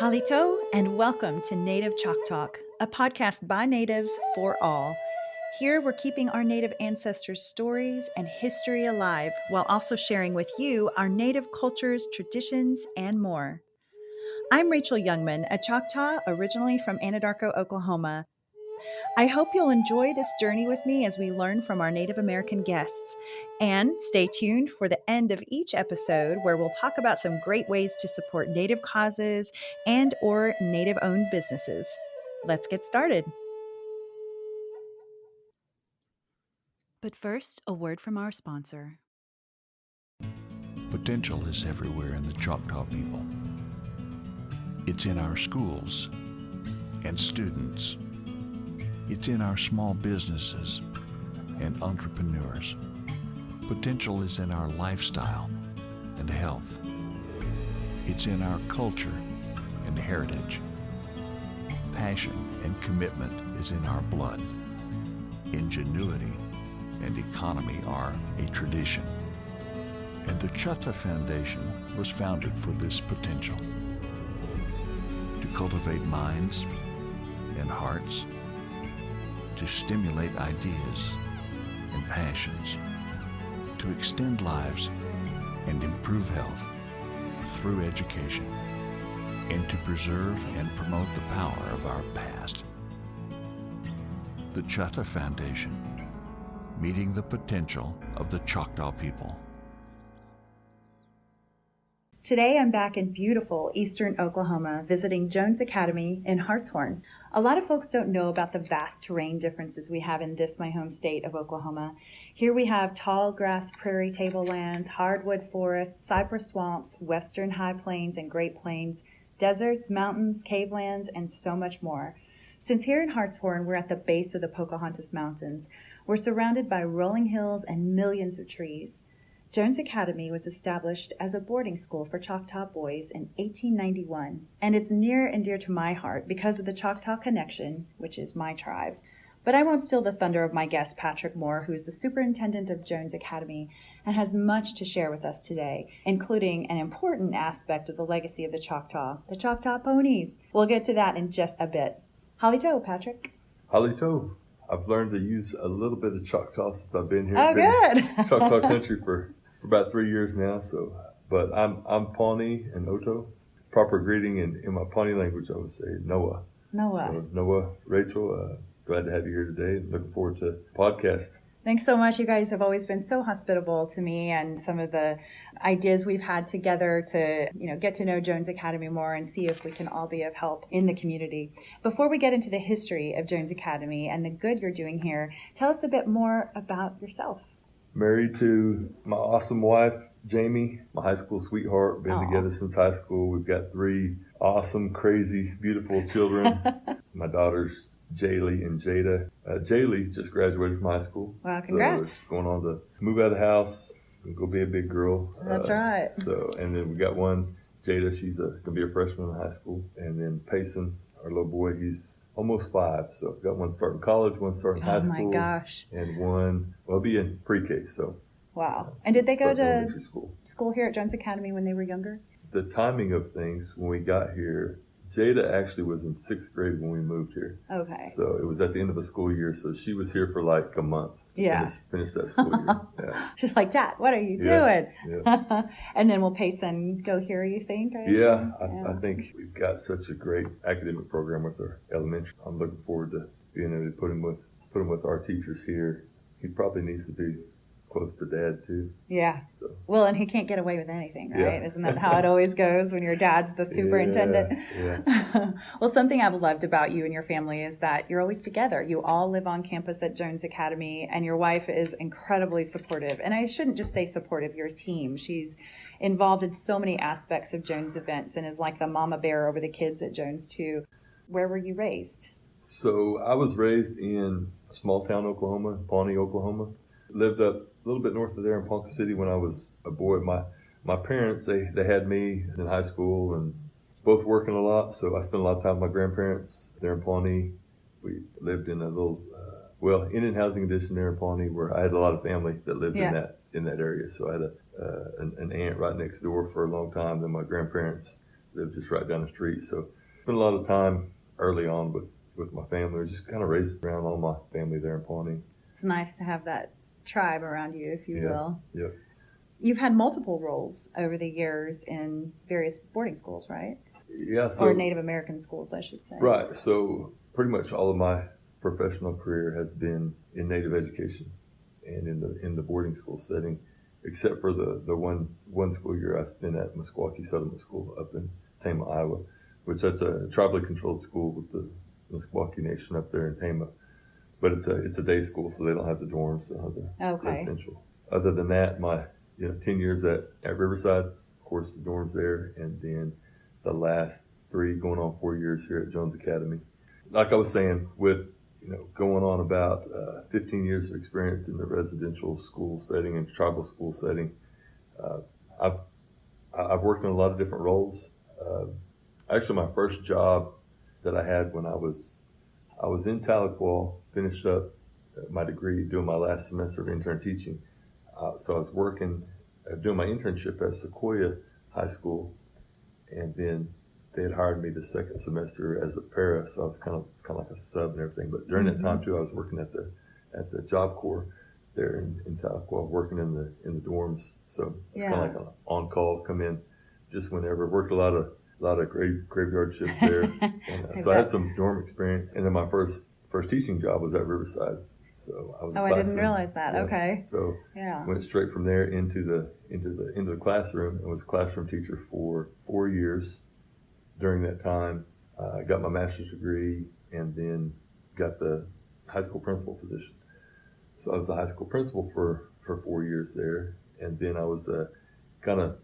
Halito, and welcome to Native Chalk Talk, a podcast by natives for all. Here we're keeping our Native ancestors' stories and history alive while also sharing with you our Native cultures, traditions, and more. I'm Rachel Youngman, a Choctaw originally from Anadarko, Oklahoma. I hope you'll enjoy this journey with me as we learn from our Native American guests. And stay tuned for the end of each episode where we'll talk about some great ways to support Native causes and or Native-owned businesses. Let's get started. But first, a word from our sponsor. Potential is everywhere in the Choctaw people. It's in our schools and students. It's in our small businesses and entrepreneurs. Potential is in our lifestyle and health. It's in our culture and heritage. Passion and commitment is in our blood. Ingenuity and economy are a tradition. And the Choctaw Foundation was founded for this potential. To cultivate minds and hearts, to stimulate ideas and passions, to extend lives and improve health through education, and to preserve and promote the power of our past. The Choctaw Foundation, meeting the potential of the Choctaw people. Today I'm back in beautiful eastern Oklahoma visiting Jones Academy in Hartshorne. A lot of folks don't know about the vast terrain differences we have in this, my home state of Oklahoma. Here we have tall grass prairie tablelands, hardwood forests, cypress swamps, western high plains and great plains, deserts, mountains, cavelands, and so much more. Since here in Hartshorne we're at the base of the Pocahontas Mountains, we're surrounded by rolling hills and millions of trees. Jones Academy was established as a boarding school for Choctaw boys in 1891, and it's near and dear to my heart because of the Choctaw Connection, which is my tribe. But I won't steal the thunder of my guest, Patrick Moore, who's the superintendent of Jones Academy and has much to share with us today, including an important aspect of the legacy of the Choctaw ponies. We'll get to that in just a bit. Halito, Patrick. Halito. I've learned to use a little bit of Choctaw since I've been here. Oh, good. Choctaw country for about 3 years now. But I'm Pawnee and Oto. Proper greeting in my Pawnee language, I would say Noah. Noah. So, Noah, Rachel, glad to have you here today. Looking forward to the podcast. Thanks so much. You guys have always been so hospitable to me and some of the ideas we've had together to, get to know Jones Academy more and see if we can all be of help in the community. Before we get into the history of Jones Academy and the good you're doing here, tell us a bit more about yourself. Married to my awesome wife, Jamie, my high school sweetheart. Been together since high school. We've got 3 awesome, crazy, beautiful children. My daughters, Jaylee and Jada. Jaylee just graduated from high school. Wow, congrats. So going on to move out of the house and go be a big girl. That's right. And then we got one, Jada, she's going to be a freshman in high school. And then Payson, our little boy, he's almost 5. So we've got one starting college, one starting high school. Oh my gosh. And one, will be in pre-K, so. Wow. And did they go to school here at Jones Academy when they were younger? The timing of things, when we got here, Jada actually was in 6th grade when we moved here. Okay. So it was at the end of a school year, so she was here for like a month. Yeah. Finish that school year. Yeah. She's like, Dad, what are you doing? Yeah. And then will Payson go here, you think? I think we've got such a great academic program with our elementary. I'm looking forward to being able to put him with our teachers here. He probably needs to be close to Dad too. Yeah. So. Well, and he can't get away with anything, right? Yeah. Isn't that how it always goes when your dad's the superintendent? Yeah. Well, something I've loved about you and your family is that you're always together. You all live on campus at Jones Academy, and your wife is incredibly supportive. And I shouldn't just say supportive, your team. She's involved in so many aspects of Jones events and is like the mama bear over the kids at Jones too. Where were you raised? So I was raised in small town Oklahoma, Pawnee, Oklahoma. Lived up a little bit north of there in Ponca City when I was a boy. My parents, they had me in high school and both working a lot, so I spent a lot of time with my grandparents there in Pawnee. We lived in a little, Indian housing addition there in Pawnee where I had a lot of family that lived in that area. So I had an aunt right next door for a long time. Then my grandparents lived just right down the street. So spent a lot of time early on with my family. I was just kind of raised around all my family there in Pawnee. It's nice to have that tribe around you, if you will. Yeah. You've had multiple roles over the years in various boarding schools, right? Yeah. So, or Native American schools, I should say. Right. So pretty much all of my professional career has been in Native education and in the boarding school setting, except for the one school year I spent at Meskwaki Settlement School up in Tama, Iowa, which that's a tribally controlled school with the Choctaw Nation up there in Tama. But it's a day school, so they don't have the dorms, they don't have the residential. Other than that, my 10 years at Riverside, of course, the dorms there, and then the last 3 going on 4 years here at Jones Academy. Like I was saying, with going on about 15 years of experience in the residential school setting and tribal school setting, I've worked in a lot of different roles. Actually, my first job that I had when I was in Tahlequah, finished up my degree, doing my last semester of intern teaching. So I was working, doing my internship at Sequoia High School, and then they had hired me the second semester as a para, so I was kind of like a sub and everything. But during that time too, I was working at the Job Corps there in Tahlequah, working in the dorms. So it's kind of like an on call, come in just whenever. Worked a lot of graveyard shifts there, and so I had some dorm experience. And then my first teaching job was at Riverside. So I was. I didn't realize that. Yes. Okay. So went straight from there into the classroom and was a classroom teacher for 4 years. During that time, I got my master's degree and then got the high school principal position. So I was the high school principal for 4 years there, and then I was kind of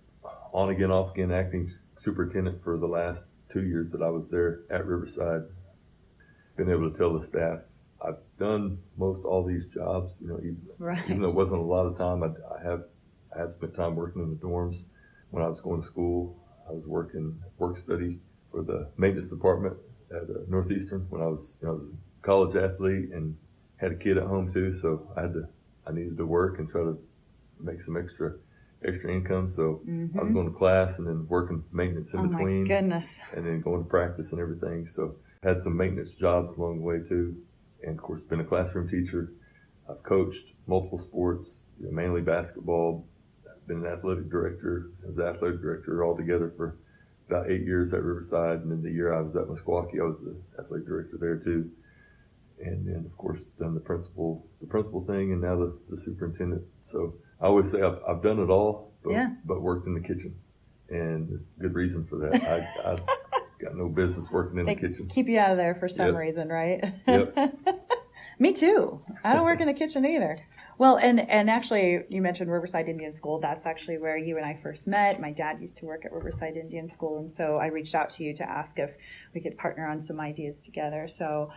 on again, off again acting superintendent for the last 2 years that I was there at Riverside. Been able to tell the staff I've done most all these jobs, even though it wasn't a lot of time. I had spent time working in the dorms. When I was going to school, I was working work study for the maintenance department at Northeastern when I was a college athlete and had a kid at home too. So I needed to work and try to make some extra income. So I was going to class and then working maintenance in between. My goodness. And then going to practice and everything. So had some maintenance jobs along the way too. And of course, been a classroom teacher. I've coached multiple sports, mainly basketball. I've been an athletic director. I was the athletic director altogether for about 8 years at Riverside. And then the year I was at Meskwaki, I was the athletic director there too. And then, of course, done the principal thing, and now the superintendent. So I always say I've done it all, but worked in the kitchen. And there's good reason for that. I got no business working in the kitchen. Keep you out of there for some reason, right? Yep. Me too. I don't work in the kitchen either. Well, and actually, you mentioned Riverside Indian School. That's actually where you and I first met. My dad used to work at Riverside Indian School, and so I reached out to you to ask if we could partner on some ideas together. So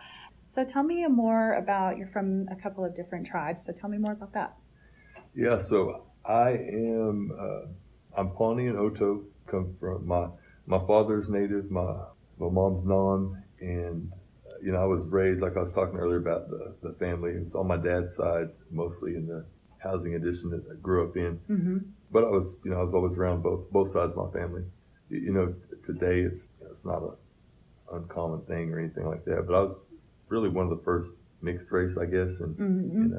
tell me more about, you're from a couple of different tribes, so tell me more about that. Yeah, so I'm Pawnee and Oto. Come from my father's Native, my mom's non, and I was raised, like I was talking earlier about the family. It's on my dad's side, mostly in the housing addition that I grew up in. Mm-hmm. But I was always around both sides of my family. Today it's not an uncommon thing or anything like that. But I was really one of the first mixed race, I guess, and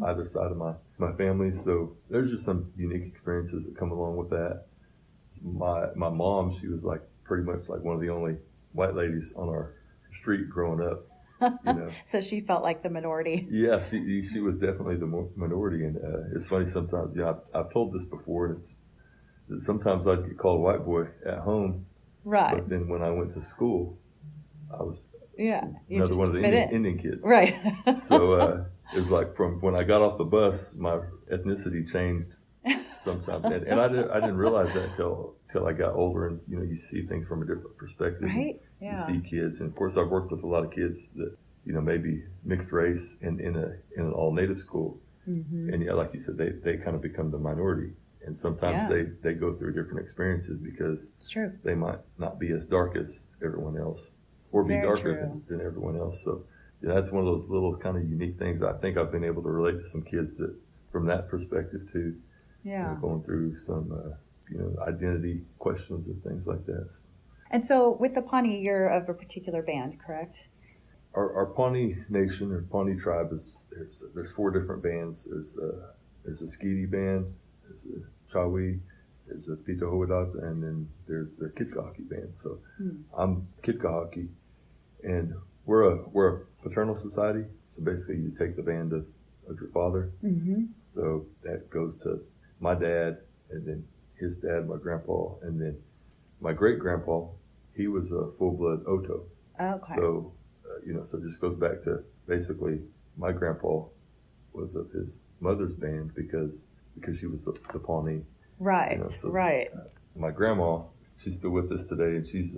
either side of my family. So there's just some unique experiences that come along with that. My mom, she was like pretty much like one of the only white ladies on our street growing up. So she felt like the minority. Yeah, she was definitely the minority, and it's funny sometimes. I've told this before. That sometimes I'd get called a white boy at home, right? But then when I went to school, I was another one of the Indian kids, right? So it was like from when I got off the bus, my ethnicity changed sometimes, and I didn't realize that till I got older, and you see things from a different perspective, right? Yeah. You see kids, and of course I've worked with a lot of kids that maybe mixed race and in an all native school, and like you said, they kind of become the minority, and sometimes they go through different experiences because it's true. They might not be as dark as everyone else, or be Very darker than everyone else. So that's one of those little kind of unique things that I think I've been able to relate to some kids that from that perspective too. Yeah. Going through some identity questions and things like that. And so with the Pawnee, you're of a particular band, correct? Our Pawnee Nation or Pawnee tribe there's 4 different bands. There's a Skeety band, there's a Chawee, there's a Pitohowadata, and then there's the Kitgahaki band. So I'm Kitgahaki, and we're a paternal society. So basically, you take the band of your father. Mm-hmm. So that goes to my dad, and then his dad, my grandpa, and then my great grandpa. He was a full-blood Oto. Okay. So so it just goes back to basically my grandpa was of his mother's band because she was the Pawnee. Right. Right. My grandma, she's still with us today, and she's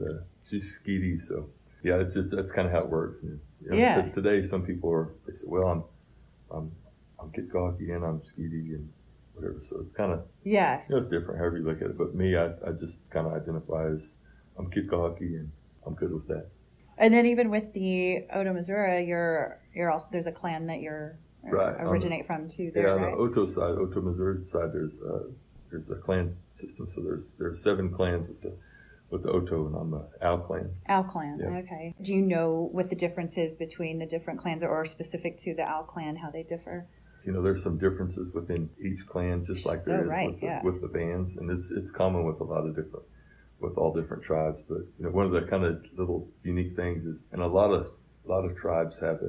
Skeety. So yeah, that's kind of how it works. And, today, some people they say, well, I'm Kitgahaki and I'm Skeety and whatever. So it's kind of it's different however you look at it. But me, I just kind of identify as I'm Kitgahaki, and I'm good with that. And then even with the Oto Missouri, you're also there's a clan that originate from too. There, on right? the Oto Missouri side, there's a clan system. So there's 7 clans with the Oto, and I'm the Owl clan. Owl clan, okay. Do you know what the difference is between the different clans, or specific to the Owl clan, how they differ? There's some differences within each clan, just like there is with the bands, and it's common with all different tribes. But one of the kind of little unique things is, and a lot of tribes have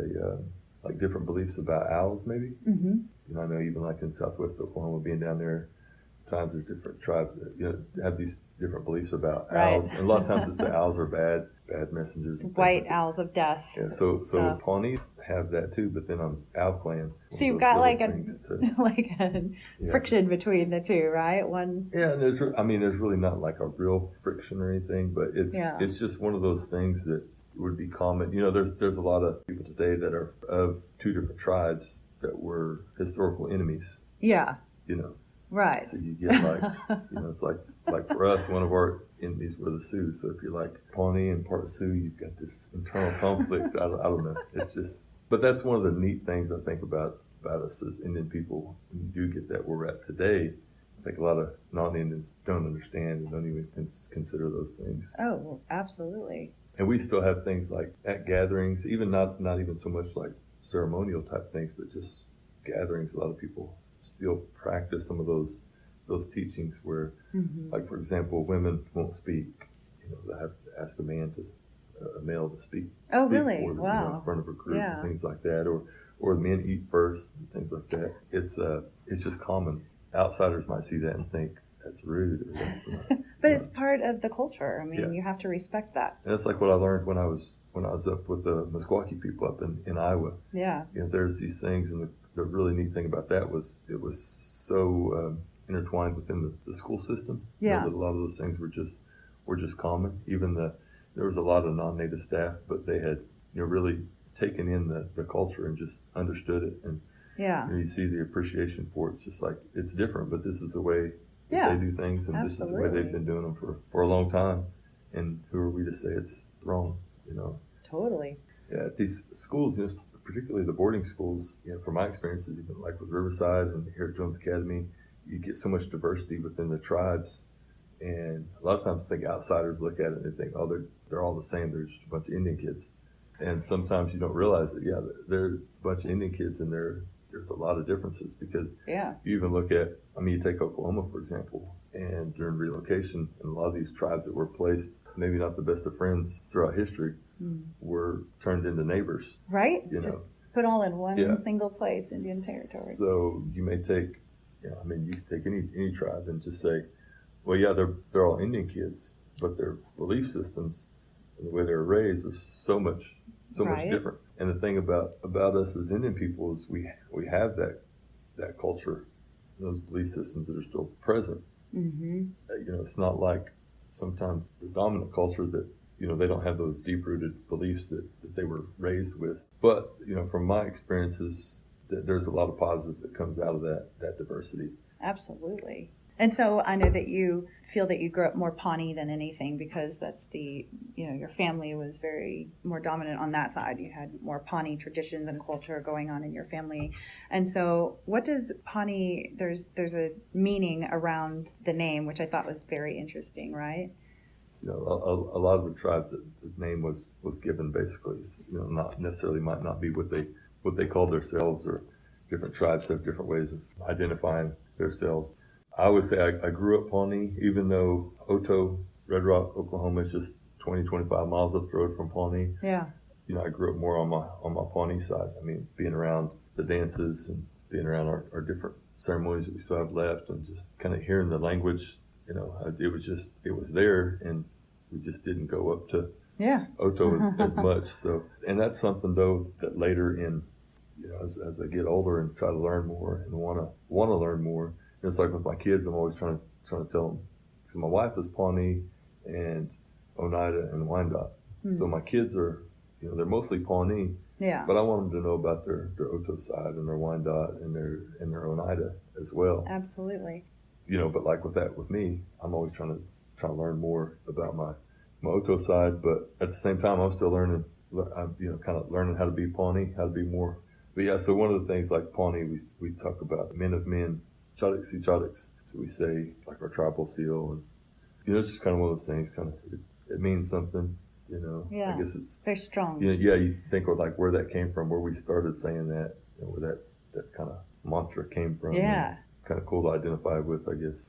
like different beliefs about owls, maybe. Mm-hmm. I know even like in Southwest Oklahoma, being down there, times there's different tribes that have these different beliefs about owls, and a lot of times it's the owls are bad messengers. White owls of death. Yeah, so Pawnees have that too, but then I'm Owl Clan. So you've got like a friction between the two, right? Yeah, and there's really not like a real friction or anything, but it's just one of those things that would be common. There's a lot of people today that are of 2 different tribes that were historical enemies. Yeah. Right. So you get it's like for us, one of our enemies were the Sioux. So if you're like Pawnee and part Sioux, you've got this internal conflict. I don't know. It's just, but that's one of the neat things I think about us as Indian people. When you do get that where we're at today, I think a lot of non-Indians don't understand and don't even consider those things. Oh, absolutely. And we still have things like at gatherings, even not even so much like ceremonial type things, but just gatherings. A lot of people still practice some of those teachings where, like for example, women won't speak. They have to ask a male to speak. Oh, speak really? For them, wow. In front of a group and things like that, or the men eat first and things like that. It's just common. Outsiders might see that and think that's rude. Or that's but it's part of the culture. You have to respect that. And that's like what I learned when I was up with the Meskwaki people up in Iowa. Yeah. There's these things, and the really neat thing about that was it was so intertwined within the school system. Yeah. That a lot of those things were just common. Even there was a lot of non-native staff, but they had really taken in the culture and just understood it. And you see the appreciation for it. It's just like it's different, but this is the way they do things, and this is the way they've been doing them for a long time. And who are we to say it's wrong? Totally. Yeah, at these schools, particularly the boarding schools, from my experiences, even like with Riverside and here at Jones Academy, you get so much diversity within the tribes. And a lot of times I think outsiders look at it and they think, oh, they're all the same. There's just a bunch of Indian kids. And sometimes you don't realize that, they're a bunch of Indian kids, and there's a lot of differences because you even look at, you take Oklahoma, for example, and during relocation, and a lot of these tribes that were placed, maybe not the best of friends throughout history, were turned into neighbors. Right? Just put all in one single place, Indian territory. So you may take, you can take any tribe and just say, well, they're all Indian kids, but their belief systems and the way they were raised are so much different. And the thing about us as Indian people is we have that culture, those belief systems that are still present. Mm-hmm. It's not like sometimes the dominant culture that they don't have those deep-rooted beliefs that they were raised with. But from my experiences, there's a lot of positive that comes out of that diversity. Absolutely. And so I know that you feel that you grew up more Pawnee than anything, because that's your family was very more dominant on that side. You had more Pawnee traditions and culture going on in your family. And so what does Pawnee, there's a meaning around the name, which I thought was very interesting, right? a lot of the tribes that the name was given basically, not necessarily might not be what they called themselves, or different tribes have different ways of identifying themselves. I would say I grew up Pawnee, even though Red Rock, Oklahoma is just 25 miles up the road from Pawnee. Yeah. I grew up more on my Pawnee side. I mean, being around the dances and being around our different ceremonies that we still have left, and just kind of hearing the language. It was there, and we just didn't go up to Oto as much. So, and that's something though that later in, as I get older and try to learn more and want to learn more. It's like with my kids, I'm always trying to tell them, because my wife is Pawnee and Oneida and Wyandotte. So my kids are, they're mostly Pawnee. Yeah. But I want them to know about their Oto side and their Wyandotte and their Oneida as well. Absolutely. But like with me, I'm always trying to learn more about my Oto side. But at the same time, I'm still learning. I'm kind of learning how to be Pawnee, how to be more. But yeah, so one of the things like Pawnee, we talk about men of men, Choctaw. So we say like our tribal seal, and it's just kind of one of those things. Kind of it means something. Yeah. I guess it's very strong. You think of like where that came from, where we started saying that, where that kind of mantra came from. Yeah. Kind of cool to identify with, I guess.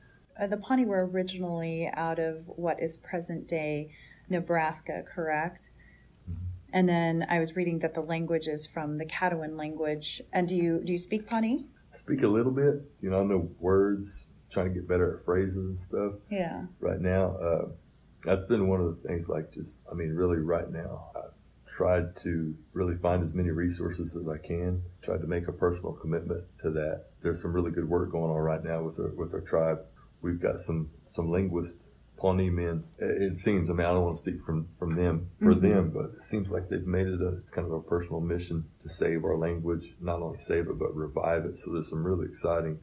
The Pawnee were originally out of what is present day Nebraska, correct? Mm-hmm. And then I was reading that the language is from the Caddoan language. And do you speak Pawnee? I speak a little bit. I know words, trying to get better at phrases and stuff. Yeah. Right now, that's been one of the things, really right now, I've tried to really find as many resources as I can, tried to make a personal commitment to that. There's some really good work going on right now with our tribe. We've got some linguists, Pawnee men. It seems, I don't want to speak from them, for them, but it seems like they've made it a kind of a personal mission to save our language, not only save it, but revive it. So there's some really exciting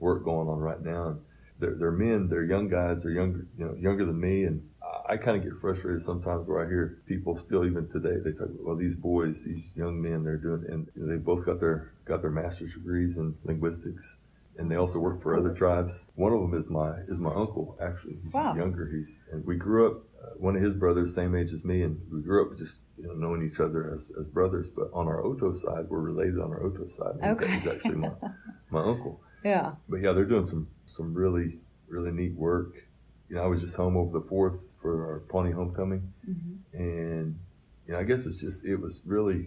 work going on right now. And they're men, they're young guys, they're younger than me, and I kind of get frustrated sometimes where I hear people still, even today, they talk about, well, these boys, these young men, they're doing, and they both got their master's degrees in linguistics, and they also work for other tribes. One of them is my uncle, actually. He's younger. And we grew up, one of his brothers, same age as me, and we grew up just knowing each other as brothers. But on our Oto side, we're related on our Oto side. Okay. He's actually my uncle. Yeah. But yeah, they're doing some really, really neat work. I was just home over the 4th for our Pawnee homecoming, and I guess it was really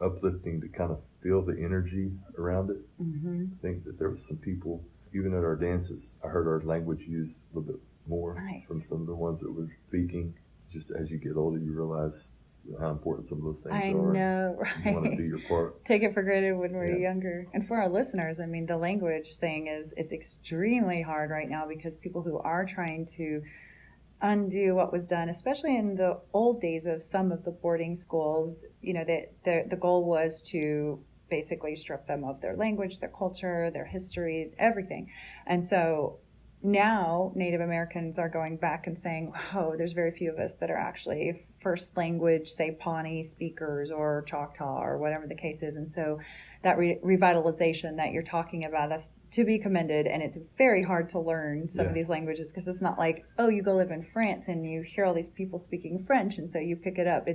uplifting to kind of feel the energy around it. I think that there was some people, even at our dances, I heard our language used a little bit more from some of the ones that were speaking. Just as you get older, you realize how important some of those things are. I know, right? You want to do your part. Take it for granted when we're younger. And for our listeners, the language thing it's extremely hard right now, because people who are trying to undo what was done, especially in the old days of some of the boarding schools, the goal was to basically strip them of their language, their culture, their history, everything. And so now Native Americans are going back and saying, oh, there's very few of us that are actually first language, say Pawnee speakers or Choctaw or whatever the case is. And so that revitalization that you're talking about, that's to be commended. And it's very hard to learn some of these languages, because it's not like, oh, you go live in France and you hear all these people speaking French and so you pick it up.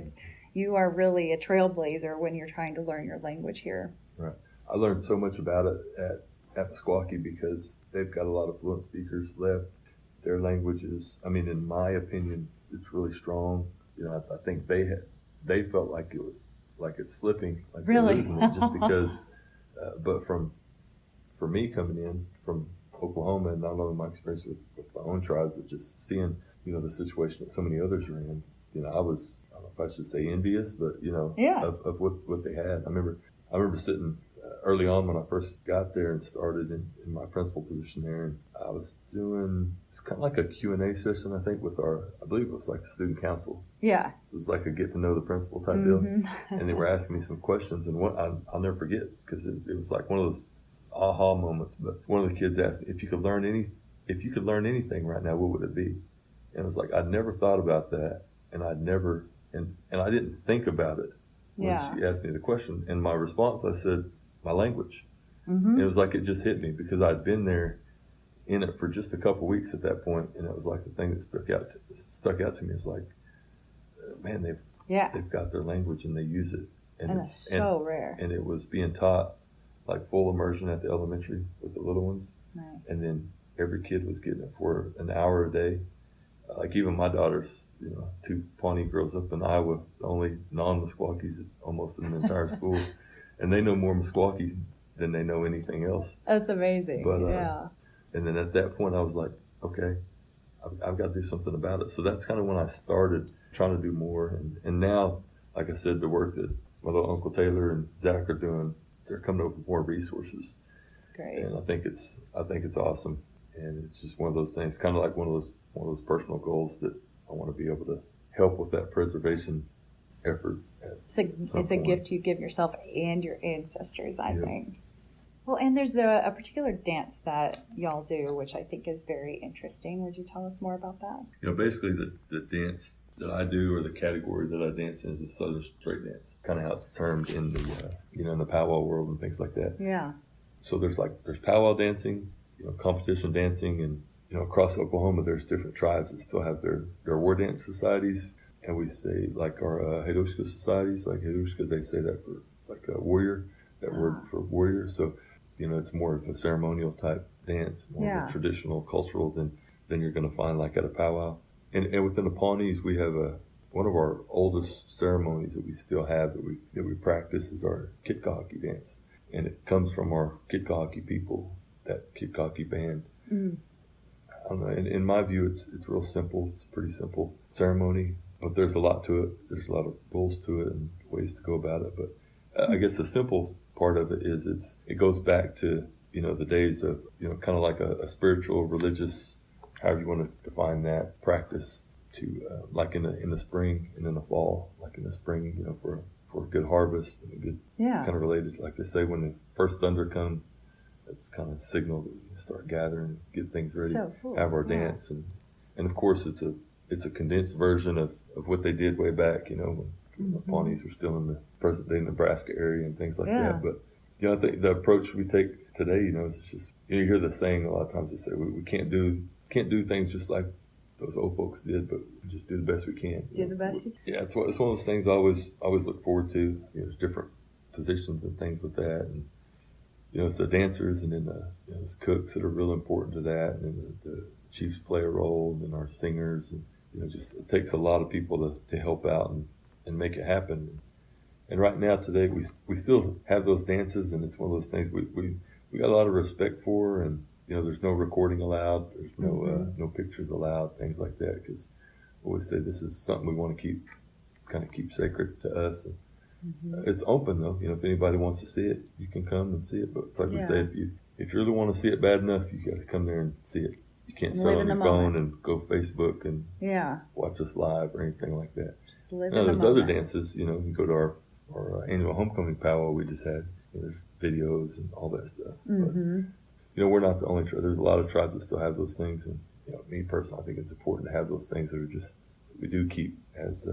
You are really a trailblazer when you're trying to learn your language here. Right. I learned so much about it at Meskwaki, because they've got a lot of fluent speakers left. Their language is, in my opinion, it's really strong. I think they felt like it's slipping, like really? They're losing it, just because. But for me coming in from Oklahoma, and not only my experience with my own tribe, but just seeing the situation that so many others are in, I was, I don't know if I should say envious, but of what they had. I remember sitting early on when I first got there and started in my principal position there, and I was doing, it's kind of like a Q&A session, I think, I believe it was like the student council. Yeah. It was like a get to know the principal type deal. And they were asking me some questions, and I'll never forget, because it was like one of those aha moments. But one of the kids asked me, if you could learn anything right now, what would it be? And it was like, I'd never thought about that, and I didn't think about it when she asked me the question. And my response, I said, my language. And it was like it just hit me, because I'd been there in it for just a couple weeks at that point, and it was like the thing that stuck out to me. It was like, man, they've got their language and they use it, and that's so rare. And it was being taught like full immersion at the elementary with the little ones. Nice. And then every kid was getting it for an hour a day. Like even my daughters, 2 Pawnee girls up in Iowa, the only non-Mesquakies almost in the entire school, and they know more Mesquaki than they know anything else. That's amazing. But, yeah. And then at that point, I was like, okay, I've got to do something about it. So that's kind of when I started trying to do more. And now, like I said, the work that my little Uncle Taylor and Zach are doing, they're coming up with more resources. That's great. And I think it's awesome. And it's just one of those things, kind of like one of those personal goals that I want to be able to help with that preservation effort. It's a gift you give yourself and your ancestors, I think. Well, and there's a particular dance that y'all do, which I think is very interesting. Would you tell us more about that? Basically the dance that I do, or the category that I dance in, is the Southern Straight Dance. Kind of how it's termed in the in the powwow world and things like that. Yeah. So there's powwow dancing, competition dancing, and across Oklahoma there's different tribes that still have their war dance societies, and we say like our Hedushka societies, like Hedushka, they say that for like a warrior, that word for warrior. So it's more of a ceremonial type dance, more of a traditional, cultural than you're going to find like at a powwow. And within the Pawnees, we have one of our oldest ceremonies that we still have that we practice is our Kitkahaki dance, and it comes from our Kitkahaki people, that Kitkahaki band. Mm. I don't know. In my view, it's real simple. It's a pretty simple ceremony, but there's a lot to it. There's a lot of rules to it and ways to go about it. But I guess the simple part of it is it goes back to the days of kind of like a spiritual, religious, however you want to define that, practice to like in the spring and in the fall. Like in the spring, for a good harvest and a good. It's kind of related, like they say, when the first thunder comes, it's kind of a signal that we start gathering, get things ready, so cool. Have our dance, and of course it's a condensed version of what they did way back, when the Pawnees were still in the present day Nebraska area and things like that. But I think the approach we take today, is just you hear the saying a lot of times. They say we can't do things just like those old folks did, but we just do the best we can. Do the best you can. Yeah, it's one of those things I always look forward to. There's different positions and things with that, and it's the dancers, and then there's cooks that are real important to that, and then the chiefs play a role, and then our singers, and just it takes a lot of people to help out and make it happen. And right now today we still have those dances, and it's one of those things we got a lot of respect for, and there's no recording allowed, there's no pictures allowed, things like that, because we always say this is something we want to keep sacred to us. And it's open though, if anybody wants to see it, you can come and see it. But it's like we say, if you really want to see it bad enough, you got to come there and see it. You can't sit on your phone and go Facebook and watch us live or anything like that. Just live Now, there's other dances, you can go to our annual homecoming powwow we just had. There's videos and all that stuff. But, we're not the only tribe. There's a lot of tribes that still have those things. And, me personally, I think it's important to have those things that are just, we do keep as,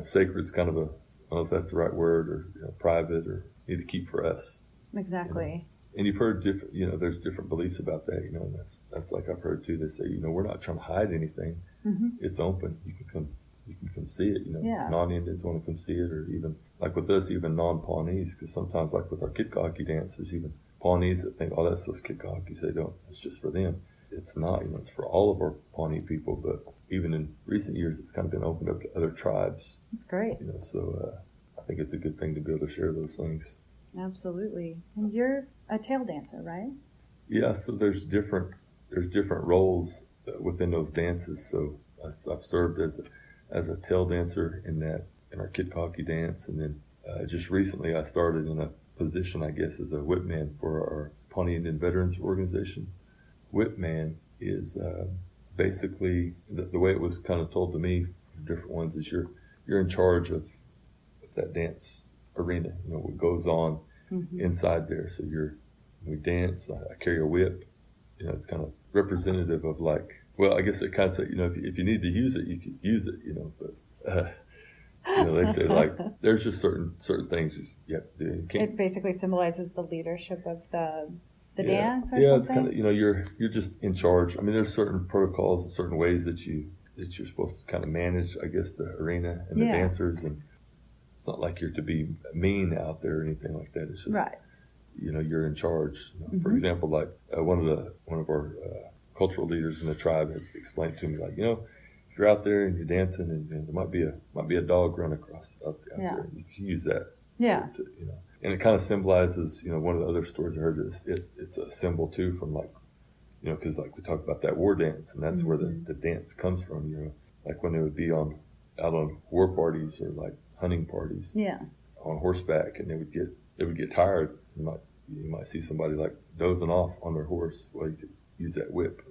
sacred. It's kind of I don't know if that's the right word, or private, or need to keep for us. Exactly. And you've heard different, there's different beliefs about that, and that's like I've heard too. They say, we're not trying to hide anything. It's open. You can come see it. Non-Indians want to come see it, or even like with us, even non-Pawnees, because sometimes like with our Kitkahaki dance, there's even Pawnees that think, oh, that's those Kitkahakis. They don't. It's just for them. It's not. It's for all of our Pawnee people. But even in recent years, it's kind of been opened up to other tribes. That's great. So I think it's a good thing to be able to share those things. Absolutely. And you're a tail dancer, right? Yeah. So there's different roles within those dances. So I've served as a tail dancer in our Kitkahaki dance, and then just recently I started in a position, I guess, as a whip man for our Pawnee Indian Veterans Organization. Whip man is basically the way it was kind of told to me from different ones is you're in charge of that dance arena. What goes on inside there. So we dance. I carry a whip. It's kind of representative of like. Well, I guess it kind of say, if you need to use it, you could use it. But they say like there's just certain things you have to do. It basically symbolizes the leadership of the the dance or yeah, something? it's kind of, you're just in charge. I mean, there's certain protocols and certain ways that you're supposed to kind of manage, I guess, the arena and the dancers, and it's not like you're to be mean out there or anything like that. It's just right. You're in charge. For example, like one of our cultural leaders in the tribe had explained to me, like, if you're out there and you're dancing and there might be a dog run across out there, you can use that. Yeah. And it kind of symbolizes, one of the other stories I heard is it's a symbol too from like, because like we talked about that war dance, and that's where the dance comes from. Like when they would be out on war parties or like hunting parties, on horseback, and they would get tired. You might see somebody like dozing off on their horse. Well, you could use that whip.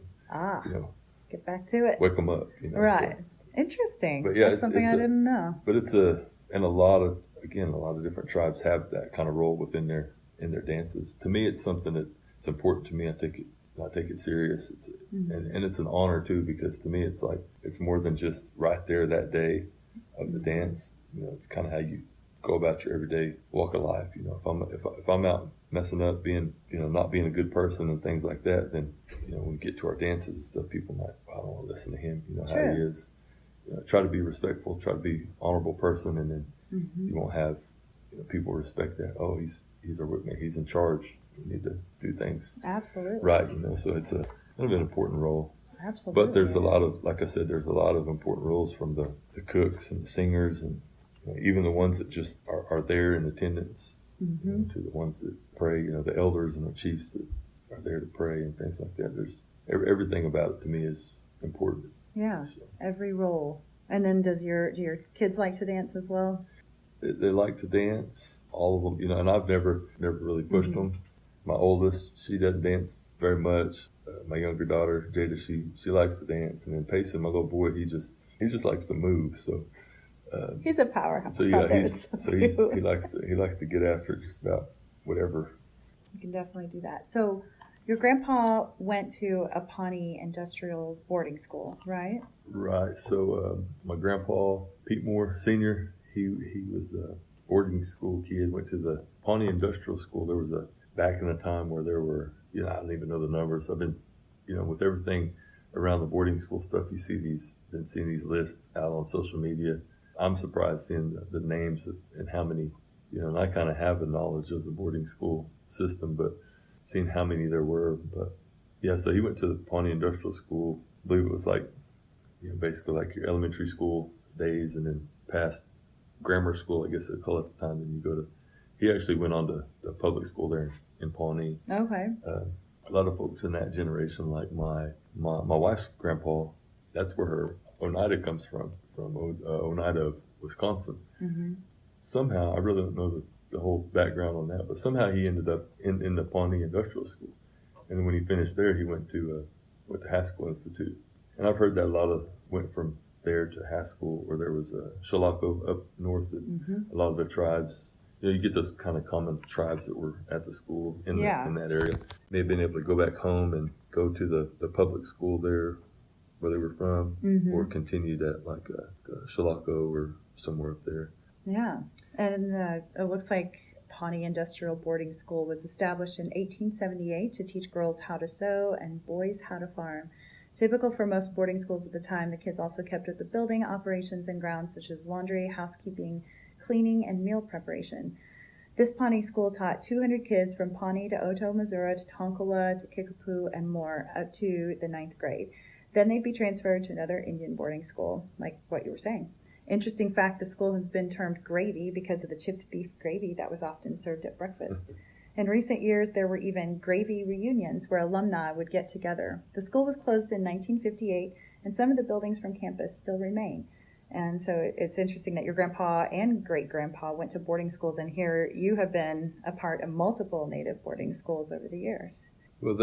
Get back to it. Wake them up. Right. So. Interesting. But yeah, that's something I didn't know. But and a lot of different tribes have that kind of role within their dances. To me, it's something that's important to me. I take it serious. And it's an honor too, because to me, it's like, it's more than just right there that day of the dance. It's kind of how you go about your everyday walk of life. If I'm out messing up, being not being a good person and things like that, then when we get to our dances and stuff, people might, I don't want to listen to him. How he is. Try to be respectful. Try to be an honorable person, and then you won't have people respect that. Oh, he's our whipmate. He's in charge. We need to do things absolutely right. So it's kind of an important role. Absolutely. But there's a lot of, like I said, there's a lot of important roles from the cooks and the singers, and even the ones that just are there in attendance, to the ones that pray, the elders and the chiefs that are there to pray and things like that. There's everything about it to me is important. Yeah, so. Every role. And then do your kids like to dance as well? They like to dance, all of them, and I've never really pushed them. My oldest, she doesn't dance very much. My younger daughter, Jada, she likes to dance. And then Payson, my little boy, he just likes to move. So he's a powerhouse. So he likes to get after just about whatever. You can definitely do that. So your grandpa went to a Pawnee industrial boarding school, right? Right. So my grandpa, Pete Moore Sr., he was a boarding school kid. Went to the Pawnee Industrial School. There was back in the time where there were, I don't even know the numbers. I've been, with everything around the boarding school stuff, been seeing these lists out on social media. I'm surprised seeing the names and how many, and I kind of have a knowledge of the boarding school system, but seeing how many there were. But yeah, so he went to the Pawnee Industrial School. I believe it was like, basically like your elementary school days, and then past grammar school, I guess they call it at the time. Then he actually went on to the public school there in Pawnee. Okay. A lot of folks in that generation, like my wife's grandpa, that's where her Oneida comes from Oneida of Wisconsin. Mm-hmm. Somehow, I really don't know the whole background on that, but somehow he ended up in the Pawnee Industrial School. And then when he finished there, he went to Haskell Institute. And I've heard that a lot went from there to Haskell, or there was Chilocco up north. That a lot of the tribes, you get those kind of common tribes that were at the school in that area. They've been able to go back home and go to the public school there where they were from, or continued at like Chilocco or somewhere up there. Yeah, and it looks like Pawnee Industrial Boarding School was established in 1878 to teach girls how to sew and boys how to farm. Typical for most boarding schools at the time, the kids also kept with the building operations and grounds such as laundry, housekeeping, cleaning, and meal preparation. This Pawnee school taught 200 kids from Pawnee to Otoe, Missouri, to Tonkawa, to Kickapoo, and more, up to the 9th grade. Then they'd be transferred to another Indian boarding school, like what you were saying. Interesting fact, the school has been termed gravy because of the chipped beef gravy that was often served at breakfast. In recent years, there were even gravy reunions where alumni would get together. The school was closed in 1958, and some of the buildings from campus still remain. And so it's interesting that your grandpa and great-grandpa went to boarding schools, and here you have been a part of multiple Native boarding schools over the years. Well,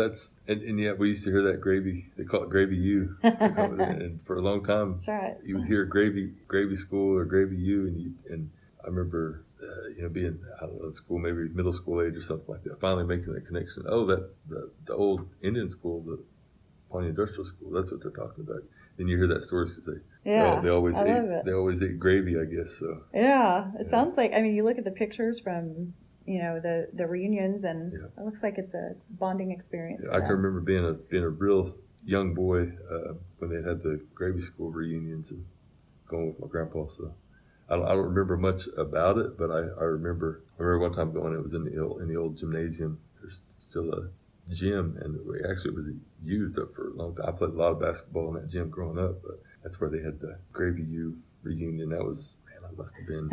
and yeah, we used to hear that gravy. They call it Gravy U. And for a long time, that's right. You would hear gravy school or Gravy U, and I remember, being out of school, maybe middle school age or something like that, finally making that connection. Oh, that's the old Indian school, the Pawnee Industrial School. That's what they're talking about. Then you hear that story because they always ate gravy, I guess. So yeah, it sounds like, you look at the pictures from the reunions, and it looks like it's a bonding experience. I can remember being a real young boy when they had the gravy school reunions and going with my grandpa. So I don't remember much about it, but I remember one time going. It was in the old gymnasium. There's still a gym, and it was used up for a long time. I played a lot of basketball in that gym growing up, but that's where they had the Gravy U reunion. That was, man, I must have been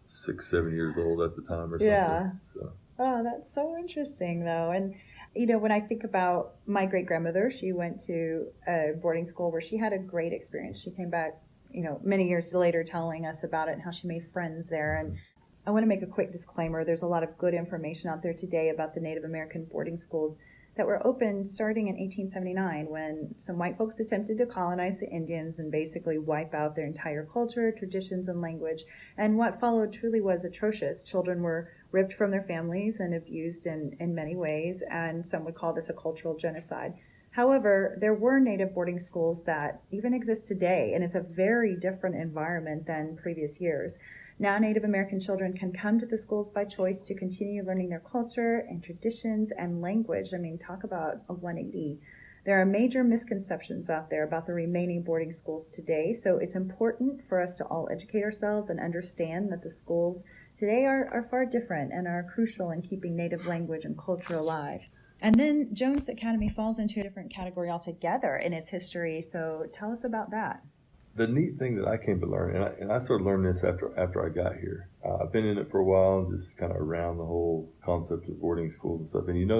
6-7 years old at the time or something. Yeah. So. Oh, that's so interesting, though. And, when I think about my great-grandmother, she went to a boarding school where she had a great experience. She came back, many years later telling us about it and how she made friends there. And I want to make a quick disclaimer. There's a lot of good information out there today about the Native American boarding schools that were opened starting in 1879 when some white folks attempted to colonize the Indians and basically wipe out their entire culture, traditions, and language. And what followed truly was atrocious. Children were ripped from their families and abused in many ways, and some would call this a cultural genocide. However, there were Native boarding schools that even exist today, and it's a very different environment than previous years. Now Native American children can come to the schools by choice to continue learning their culture and traditions and language. I mean, talk about a 180. There are major misconceptions out there about the remaining boarding schools today, so it's important for us to all educate ourselves and understand that the schools today are far different and are crucial in keeping Native language and culture alive. And then Jones Academy falls into a different category altogether in its history, so tell us about that. The neat thing that I came to learn, and I started learning this after I got here. I've been in it for a while and just kind of around the whole concept of boarding schools and stuff. And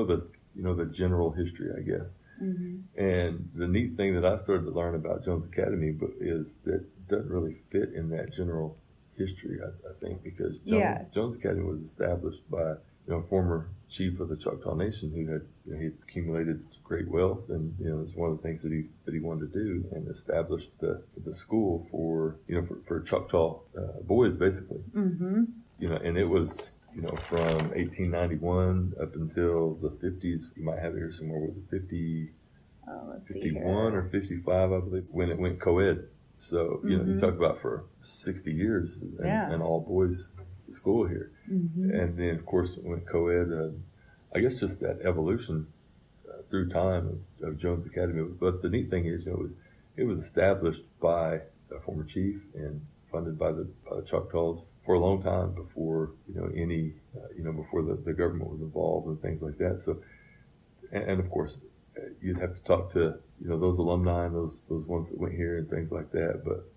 the general history, I guess. Mm-hmm. And the neat thing that I started to learn about Jones Academy is that it doesn't really fit in that general history, I think, because Jones Academy was established by former chief of the Choctaw Nation who had he accumulated great wealth, and it's one of the things that he wanted to do, and established the school for Choctaw boys basically. Mm-hmm. And it was from 1891 up until the 50s. You might have it here somewhere. Was it 51 or 55, I believe, when it went co-ed. So you talk about for 60 years and all boys school here. Mm-hmm. And then of course it went co-ed. I guess just that evolution through time of Jones Academy. But the neat thing is, it was established by a former chief and funded by the Choctaws for a long time before before the government was involved and things like that. So, and of course, you'd have to talk to those alumni and those ones that went here and things like that. But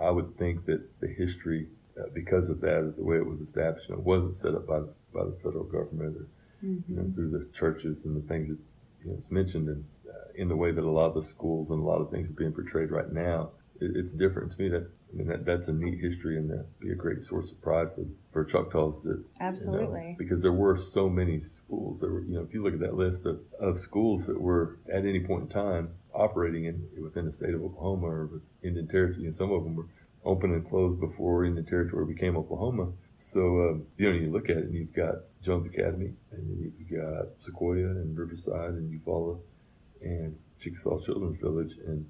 I would think that the history, because of that, the way it was established, it wasn't set up by the federal government or through the churches and the things that it's mentioned, and in the way that a lot of the schools and a lot of things are being portrayed right now. It's different to me. That's a neat history, and that'd be a great source of pride for Choctaws. That absolutely, because there were so many schools. There were, if you look at that list of schools that were at any point in time operating within the state of Oklahoma or with Indian Territory, and some of them were open and closed before Indian Territory became Oklahoma. So you look at it, and you've got Jones Academy, and then you've got Sequoia and Riverside and Eufaula and Chickasaw Children's Village, and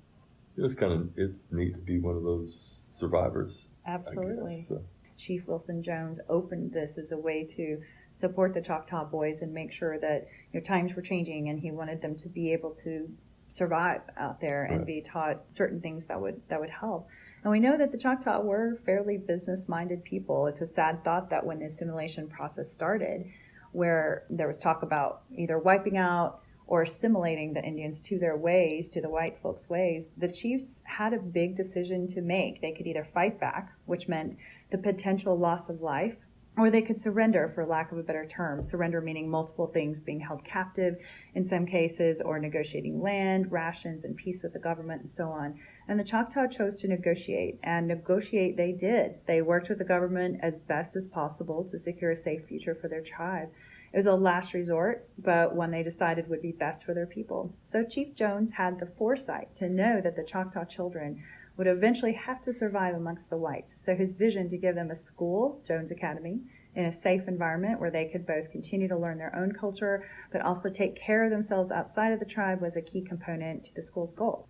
it's neat to be one of those survivors. Absolutely. I guess, so. Chief Wilson Jones opened this as a way to support the Choctaw boys and make sure that times were changing, and he wanted them to be able to survive out there and be taught certain things that would help. And we know that the Choctaw were fairly business-minded people. It's a sad thought that when the assimilation process started, where there was talk about either wiping out or assimilating the Indians to their ways, to the white folks' ways, the chiefs had a big decision to make. They could either fight back, which meant the potential loss of life, or they could surrender, for lack of a better term. Surrender meaning multiple things, being held captive in some cases, or negotiating land, rations, and peace with the government, and so on. And the Choctaw chose to negotiate, and negotiate they did. They worked with the government as best as possible to secure a safe future for their tribe. It was a last resort, but one they decided would be best for their people. So Chief Jones had the foresight to know that the Choctaw children would eventually have to survive amongst the whites. So his vision to give them a school, Jones Academy, in a safe environment where they could both continue to learn their own culture, but also take care of themselves outside of the tribe, was a key component to the school's goal.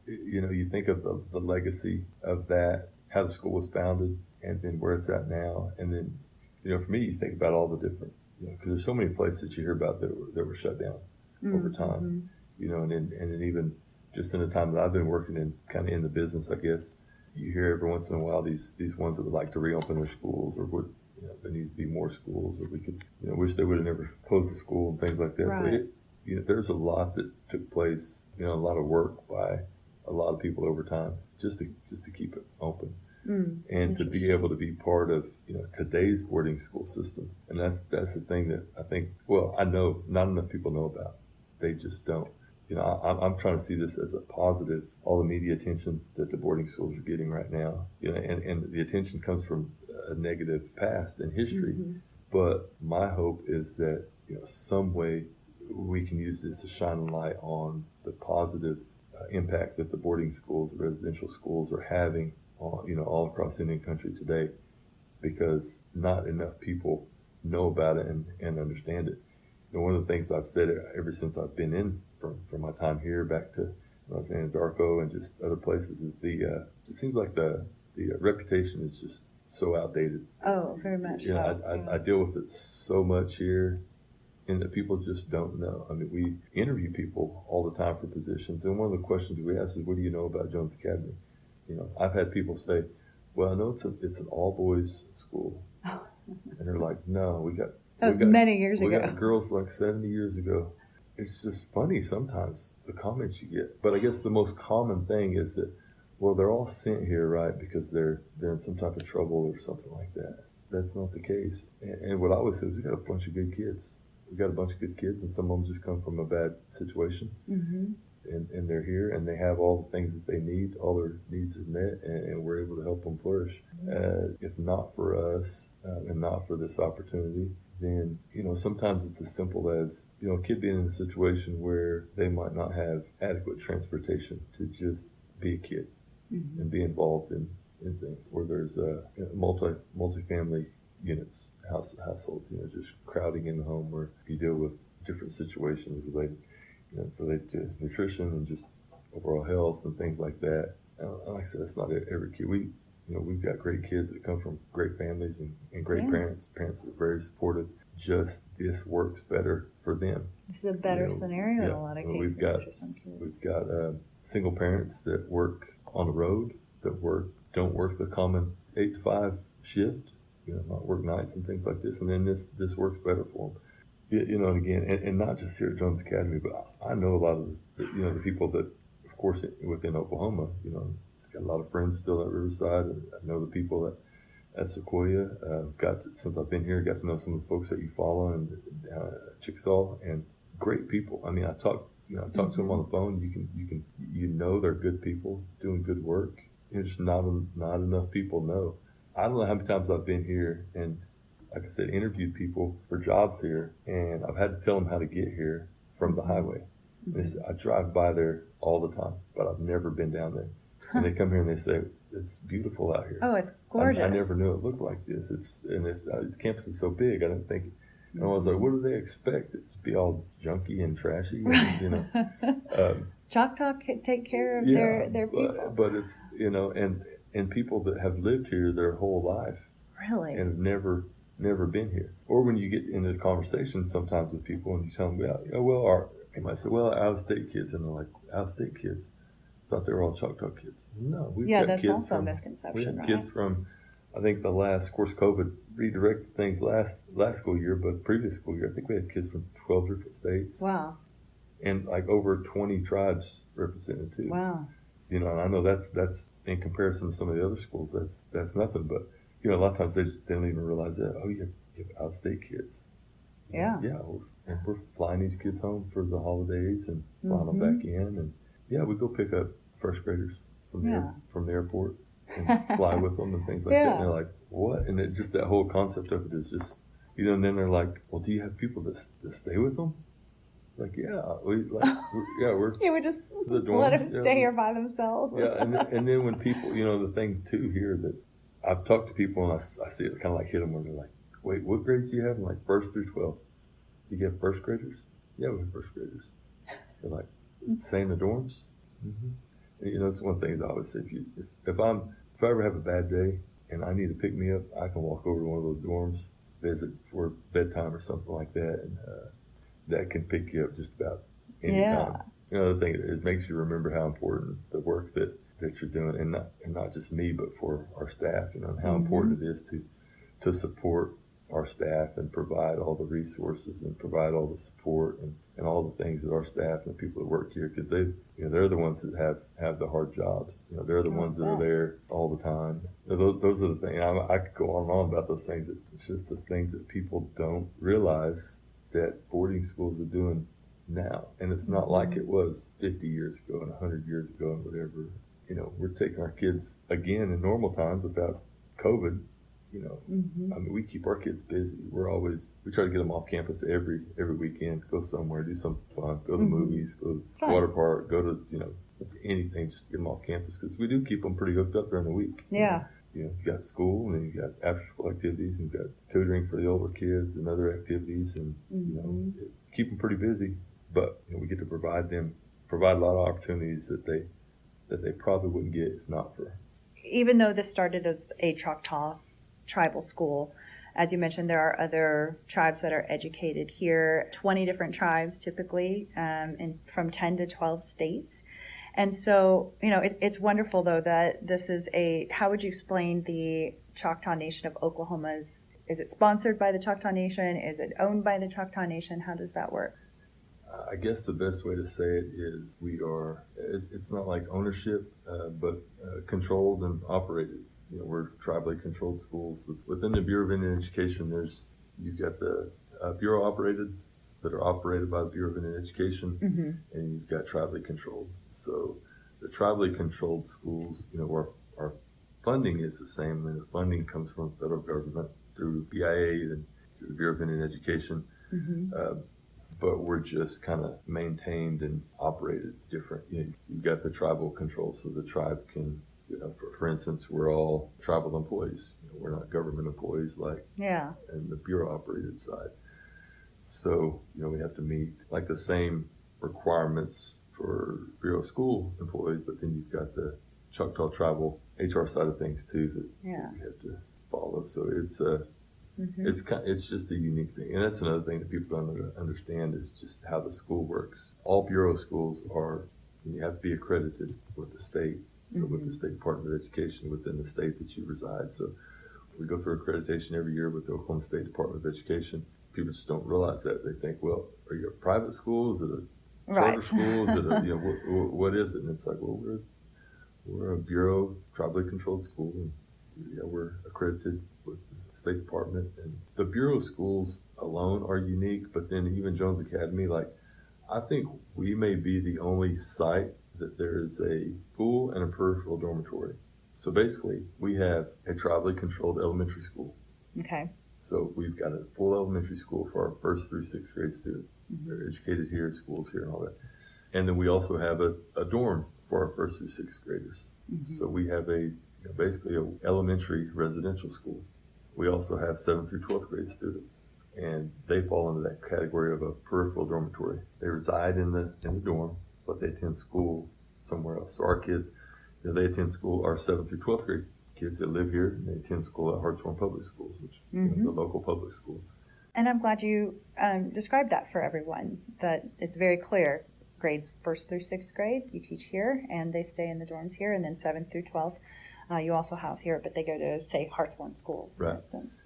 You think of the legacy of that, how the school was founded, and then where it's at now, and then for me, you think about all the different, because there's so many places that you hear about that were shut down over time, and then even just in the time that I've been working in the business, I guess, you hear every once in a while these ones that would like to reopen their schools, or would, there needs to be more schools, or we could, wish they would have never closed the school and things like that. Right. So there's a lot that took place, a lot of work by a lot of people over time just to keep it open. And to be able to be part of today's boarding school system, and that's the thing that I think, I know not enough people know about. They just don't. I'm trying to see this as a positive. All the media attention that the boarding schools are getting right now, and the attention comes from a negative past and history. But my hope is that some way we can use this to shine a light on the positive impact that the boarding schools, the residential schools, are having on all across Indian country today, because not enough people know about it and understand it. One of the things I've said ever since I've been in from my time here back to when I was in Anadarko and just other places is it seems like the reputation is just so outdated. Oh, very much so. I deal with it so much here, and that people just don't know. I mean, we interview people all the time for positions, and one of the questions we ask is, what do you know about Jones Academy? I've had people say, well, I know it's an all-boys school. And they're like, no, that was many years ago. We got girls like 70 years ago. It's just funny sometimes, the comments you get. But I guess the most common thing is that, well, they're all sent here, right, because they're in some type of trouble or something like that. That's not the case. And what I always say is, we got a bunch of good kids. We got a bunch of good kids, and some of them just come from a bad situation. And they're here, and they have all the things that they need. All their needs are met, and we're able to help them flourish. If not for us, and not for this opportunity, then, sometimes it's as simple as, a kid being in a situation where they might not have adequate transportation to just be a kid and be involved in things, where there's multi-family units, households, just crowding in the home, where you deal with different situations related to nutrition and just overall health and things like that. And like I said, it's not every kid. We've got great kids that come from great families and great parents that are very supportive. Just this works better for them. This is a better scenario in a lot of cases. We've got single parents that work on the road, that don't work the common 8 to 5 shift, not work nights and things like this. And then this works better for them. And again, and not just here at Jones Academy, but I know a lot of the people that, of course, within Oklahoma, got a lot of friends still at Riverside. I know the people at Sequoia. Since I've been here, got to know some of the folks that you follow and Chickasaw, and great people. I mean, I talk to them on the phone. You know they're good people doing good work. Just not enough people know. I don't know how many times I've been here and, like I said, interviewed people for jobs here, and I've had to tell them how to get here from the highway. I drive by there all the time, but I've never been down there. And they come here and they say, it's beautiful out here. Oh, it's gorgeous. I never knew it looked like this. The campus is so big. I didn't think it. And I was like, what do they expect? It to be all junky and trashy? Choctaw take care of their people. But it's, and people that have lived here their whole life. Really? And have never been here. Or when you get into the conversation sometimes with people and you tell them, they might say, out-of-state kids. And they're like, out-of-state kids? Thought they were all Choctaw kids. No, we've got that's kids also a misconception. We have right? kids from, I think of course, COVID redirected things last school year, but previous school year, I think we had kids from 12 different states. Wow. And like over 20 tribes represented too. Wow. And I know that's in comparison to some of the other schools, that's nothing. But a lot of times they don't even realize that. Oh, you have out-of-state kids. Yeah. And we're flying these kids home for the holidays and flying them back in, and we go pick up first graders from the airport and fly with them and things like that. And they're like, what? And just that whole concept of it is just, and then they're like, well, do you have people that stay with them? Like, we just let them stay here by themselves. And then when people, the thing too here that I've talked to people and I see it kind of like hit them where they're like, wait, what grades do you have? I'm like, 1st through 12th. You have first graders? Yeah, we have first graders. They're like, stay in the dorms? Mm-hmm. That's one of the things I always say. If I ever have a bad day and I need to pick me up, I can walk over to one of those dorms visit for bedtime or something like that, and that can pick you up just about any Yeah. time. The thing, it makes you remember how important the work that you're doing, and not just me, but for our staff, and how important it is to support our staff and provide all the resources and provide all the support and all the things that our staff and the people that work here, because they're the ones that have the hard jobs. They're the ones that are there all the time. Those are the things. I could go on and on about those things. It's just the things that people don't realize that boarding schools are doing now. And it's not like it was 50 years ago and 100 years ago and whatever. We're taking our kids again in normal times without COVID. I mean, we keep our kids busy. We try to get them off campus every weekend, go somewhere, do something fun, go to the movies, go to the water park, go to, anything just to get them off campus, because we do keep them pretty hooked up during the week. Yeah. You got school, and then you got after school activities, and you got tutoring for the older kids and other activities, and, keep them pretty busy. But, we get to provide a lot of opportunities that they probably wouldn't get if not for. Even though this started as a Choctaw tribal school, as you mentioned, there are other tribes that are educated here, 20 different tribes typically, from 10 to 12 states. And so, it's wonderful, though, that this is how would you explain the Choctaw Nation of Oklahoma's? Is it sponsored by the Choctaw Nation? Is it owned by the Choctaw Nation? How does that work? I guess the best way to say it is it's not like ownership, but controlled and operated. We're tribally controlled schools. Within the Bureau of Indian Education, you've got the Bureau operated that are operated by the Bureau of Indian Education, and you've got tribally controlled. So the tribally controlled schools, our funding is the same. I mean, the funding comes from the federal government through BIA and through the Bureau of Indian Education. But we're just kind of maintained and operated different. You've got the tribal control, so the tribe can, for instance, we're all tribal employees. We're not government employees like in the Bureau operated side. So, we have to meet like the same requirements for Bureau school employees, but then you've got the Choctaw tribal HR side of things too that we have to follow. So it's just a unique thing, and that's another thing that people don't understand is just how the school works. All Bureau schools you have to be accredited with the state, so with the State Department of Education within the state that you reside. So we go through accreditation every year with the Oklahoma State Department of Education. People just don't realize that. They think, well, are you a private school? Is it a charter school? Is it what is it? And it's like, well, we're a Bureau tribally controlled school, and we're accredited with the State Department. And the Bureau schools alone are unique, but then even Jones Academy, I think we may be the only site that there is a school and a peripheral dormitory. So basically, we have a tribally controlled elementary school. Okay. So we've got a full elementary school for our 1st through 6th grade students. They're educated here, schools here, and all that. And then we also have a dorm for our 1st through 6th graders. So we have basically an elementary residential school. We also have 7th through 12th grade students, and they fall into that category of a peripheral dormitory. They reside in the dorm, but they attend school somewhere else. So our kids, they attend school. Our 7th through 12th grade kids that live here, and they attend school at Hartshorne Public Schools, which is the local public school. And I'm glad you described that for everyone, that it's very clear. Grades 1st through 6th grade, you teach here, and they stay in the dorms here, and then 7th through 12th, you also house here, but they go to, say, Hartshorne schools, for instance.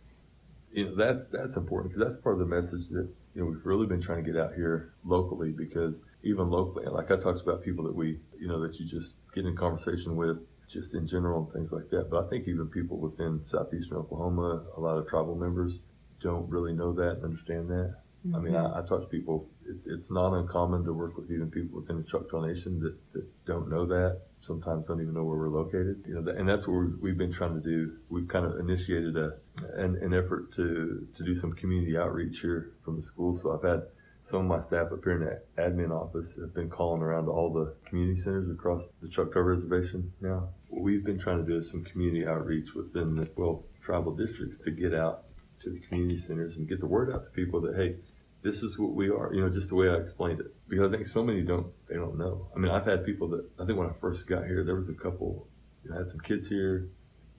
That's important, because that's part of the message that we've really been trying to get out here locally, because even locally, like I talked about people that that you just get in conversation with just in general and things like that. But I think even people within southeastern Oklahoma, a lot of tribal members don't really know that and understand that. I mean, I talk to people, it's not uncommon to work with even people within the Choctaw Nation that don't know that, sometimes don't even know where we're located. And that's what we've been trying to do. We've kind of initiated an effort to do some community outreach here from the school. So I've had some of my staff up here in the admin office have been calling around to all the community centers across the Choctaw Reservation now. What we've been trying to do is some community outreach within the 12 tribal districts to get out to the community centers and get the word out to people that, hey, this is what we are, just the way I explained it. Because I think so many don't know. I mean, I've had people that, I think when I first got here, there was a couple, I had some kids here,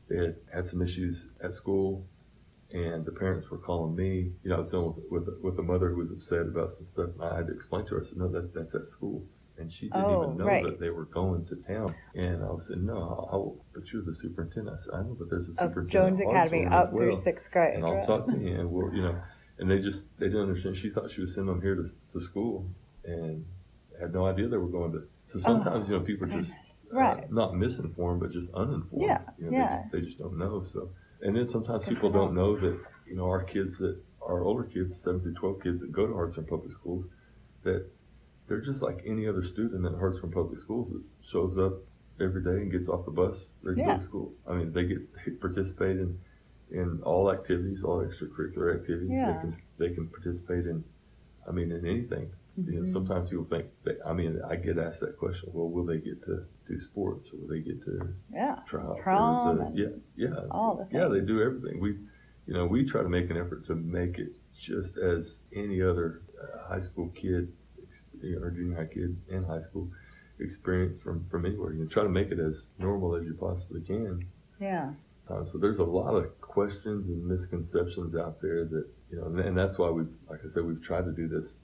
they had some issues at school, And the parents were calling me. I was dealing with a mother who was upset about some stuff, and I had to explain to her. I said, "No, that's at school." And she didn't even know that they were going to town. And I was saying, "No, but you're the superintendent." I said, "I know, but there's a superintendent Jones Academy up through 6th grade. And I'll talk to him, and and they didn't understand. She thought she was sending them here to school, and had no idea they were going to. So sometimes, people are just not misinformed, but just uninformed. Yeah. They just don't know. So, and then sometimes people don't know that, our older kids, 7 through 12 kids that go to Hartshorne Public Schools, that they're just like any other student at Hartshorne Public Schools that shows up every day and gets off the bus ready to go to school. I mean, they participate in all activities, all extracurricular activities. Yeah. They can participate in anything. Mm-hmm. Sometimes people think I get asked that question. Well, will they get to do sports, or will they get to try out prom? All the things. Yeah, they do everything. We try to make an effort to make it just as any other high school kid, or junior high kid in high school experience from anywhere. Try to make it as normal as you possibly can. Yeah. So there's a lot of questions and misconceptions out there that, and that's why we've tried to do this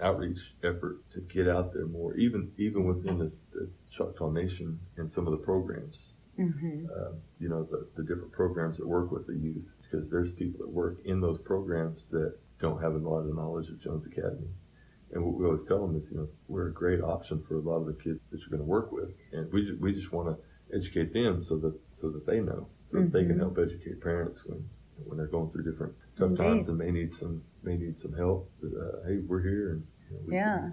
outreach effort to get out there more, even within the Choctaw Nation and some of the programs. Mm-hmm. The different programs that work with the youth, because there's people that work in those programs that don't have a lot of knowledge of Jones Academy. And what we always tell them is, we're a great option for a lot of the kids that you're going to work with, and we just want to educate them so that they know, so that they can help educate parents when they're going through different tough times and may need some help. Hey, we're here, and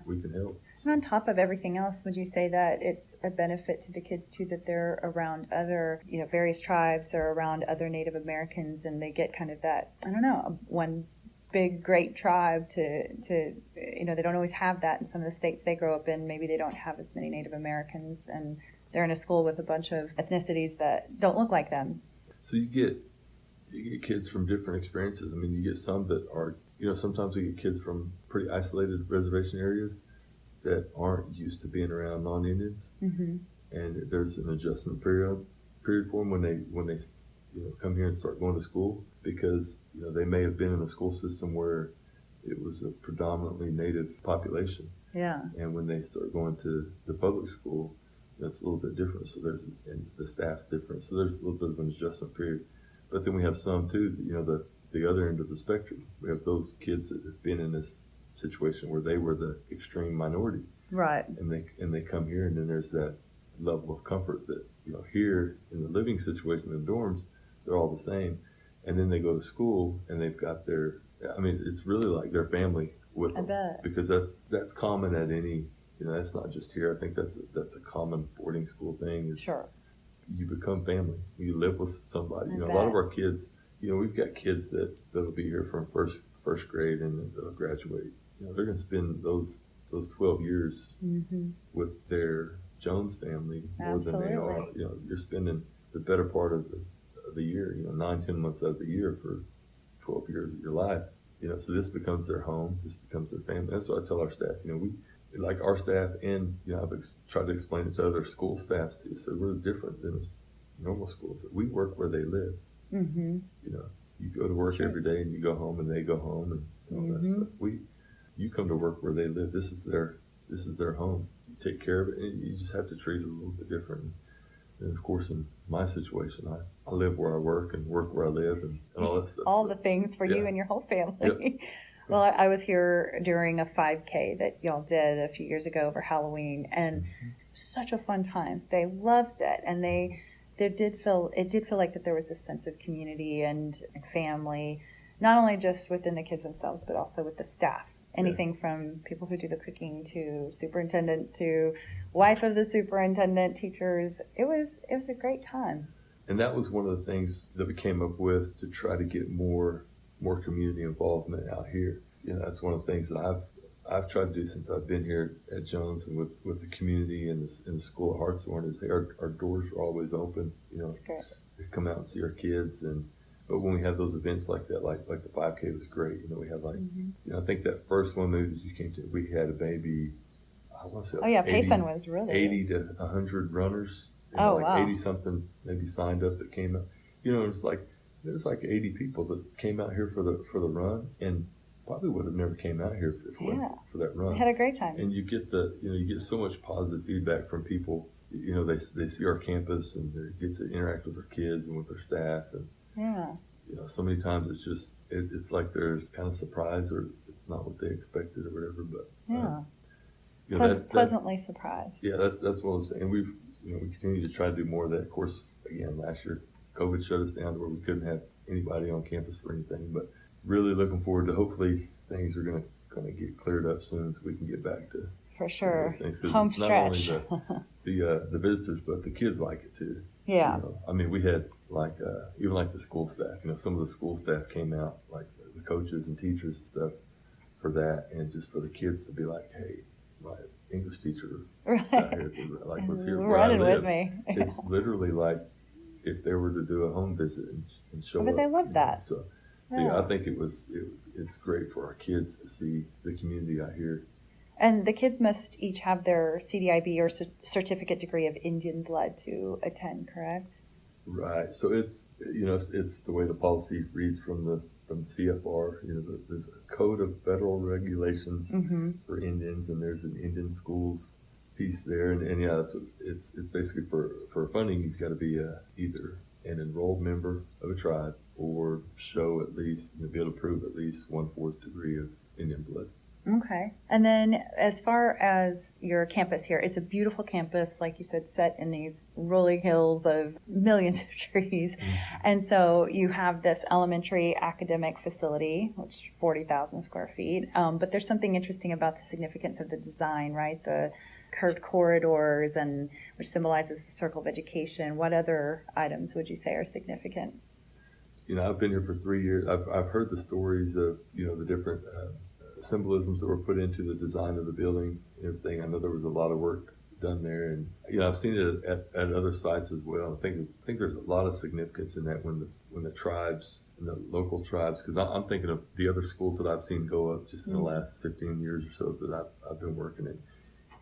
we can help. And on top of everything else, would you say that it's a benefit to the kids too that they're around other, various tribes, they're around other Native Americans, and they get kind of that, one big great tribe to they don't always have that in some of the states they grow up in. Maybe they don't have as many Native Americans, and they're in a school with a bunch of ethnicities that don't look like them. So you get kids from different experiences. You get some that are, sometimes we get kids from pretty isolated reservation areas that aren't used to being around non-Indians. Mm-hmm. And there's an adjustment period for them when they come here and start going to school, because they may have been in a school system where it was a predominantly Native population. Yeah. And when they start going to the public school, that's a little bit different. So and the staff's different. So there's a little bit of an adjustment period. But then we have some too, the other end of the spectrum. We have those kids that have been in this situation where they were the extreme minority. Right. And they come here, and then there's that level of comfort that, here in the living situation in the dorms, they're all the same. And then they go to school, and they've got it's really like their family with them. I bet. Because that's common at any, that's not just here. I think that's a common boarding school thing. Sure. You become family. You live with somebody. A lot of our kids, we've got kids that'll be here from first grade, and they'll graduate. They're going to spend those 12 years with their Jones family more than they are. You're spending the better part of the year, 9-10 months out of the year for 12 years of your life. So this becomes their home. This becomes their family. That's what I tell our staff. We like our staff, and I've tried to explain it to other school staffs too. So we're different than normal schools. We work where they live. Mm-hmm. You go to work every day, and you go home, and they go home, and all that stuff. You come to work where they live. This is their home. You take care of it, and you just have to treat it a little bit different. And of course, in my situation, I live where I work and work where I live, and all that stuff. All the things for you and your whole family. Yep. Well, I was here during a 5K that y'all did a few years ago for Halloween, and such a fun time. They loved it, and it did feel like that there was a sense of community and family, not only just within the kids themselves, but also with the staff. Anything from people who do the cooking to superintendent to wife of the superintendent, teachers. It was a great time. And that was one of the things that we came up with to try to get more community involvement out here. That's one of the things that I've tried to do since I've been here at Jones, and with the community and the school at Hartshorne, is our doors are always open. That's great. We come out and see our kids, but when we have those events like that, like the 5K was great. We had I think that first one that you came to, we had a baby. I want to say Payson was really 80 to 100 runners. Wow. 80 something maybe signed up that came up. It's like there's like 80 people that came out here for the run, and probably would have never came out here if it wasn't for that run. I had a great time. And you get you get so much positive feedback from people. You know, they see our campus and they get to interact with their kids and with their staff, and you know, so many times it's just it's like there's kind of surprise, or it's not what they expected or whatever. But you know, pleasantly surprised. Yeah, that's what I'm saying. And we continue to try to do more of that. Of course, again, last year COVID shut us down to where we couldn't have anybody on campus for anything. But really looking forward to, hopefully things are going to get cleared up soon so we can get back to for sure home stretch. Not only the visitors, but the kids like it too. Yeah. You know, I mean, we had like even like the school staff. You know, some of the school staff came out, like the coaches and teachers and stuff, for that, and just for the kids to be like, hey, my English teacher out here, like, was here where running I live. with me. It's literally like if they were to do a home visit and show But up. I love that. So yeah, I think it's great for our kids to see the community out here. And the kids must each have their CDIB or certificate degree of Indian blood to attend, correct? Right. So it's the way the policy reads from the CFR. You know, there's a code of federal regulations for Indians, and there's an Indian schools piece there, and yeah, it's basically for funding. You've got to be either an enrolled member of a tribe or show at least, be able to prove at least 1/4 degree of Indian blood. Okay. And then as far as your campus here, it's a beautiful campus, like you said, set in these rolling hills of millions of trees. And so you have this elementary academic facility, which 40,000 square feet. But there's something interesting about the significance of the design, right? The curved corridors, and which symbolizes the circle of education. What other items would you say are significant? I've been here for 3 years. I've heard the stories of, the different symbolisms that were put into the design of the building and everything. I know there was a lot of work done there, and I've seen it at other sites as well. I think there's a lot of significance in that when the tribes and the local tribes, because I'm thinking of the other schools that I've seen go up just in the last 15 years or so that I've been working in.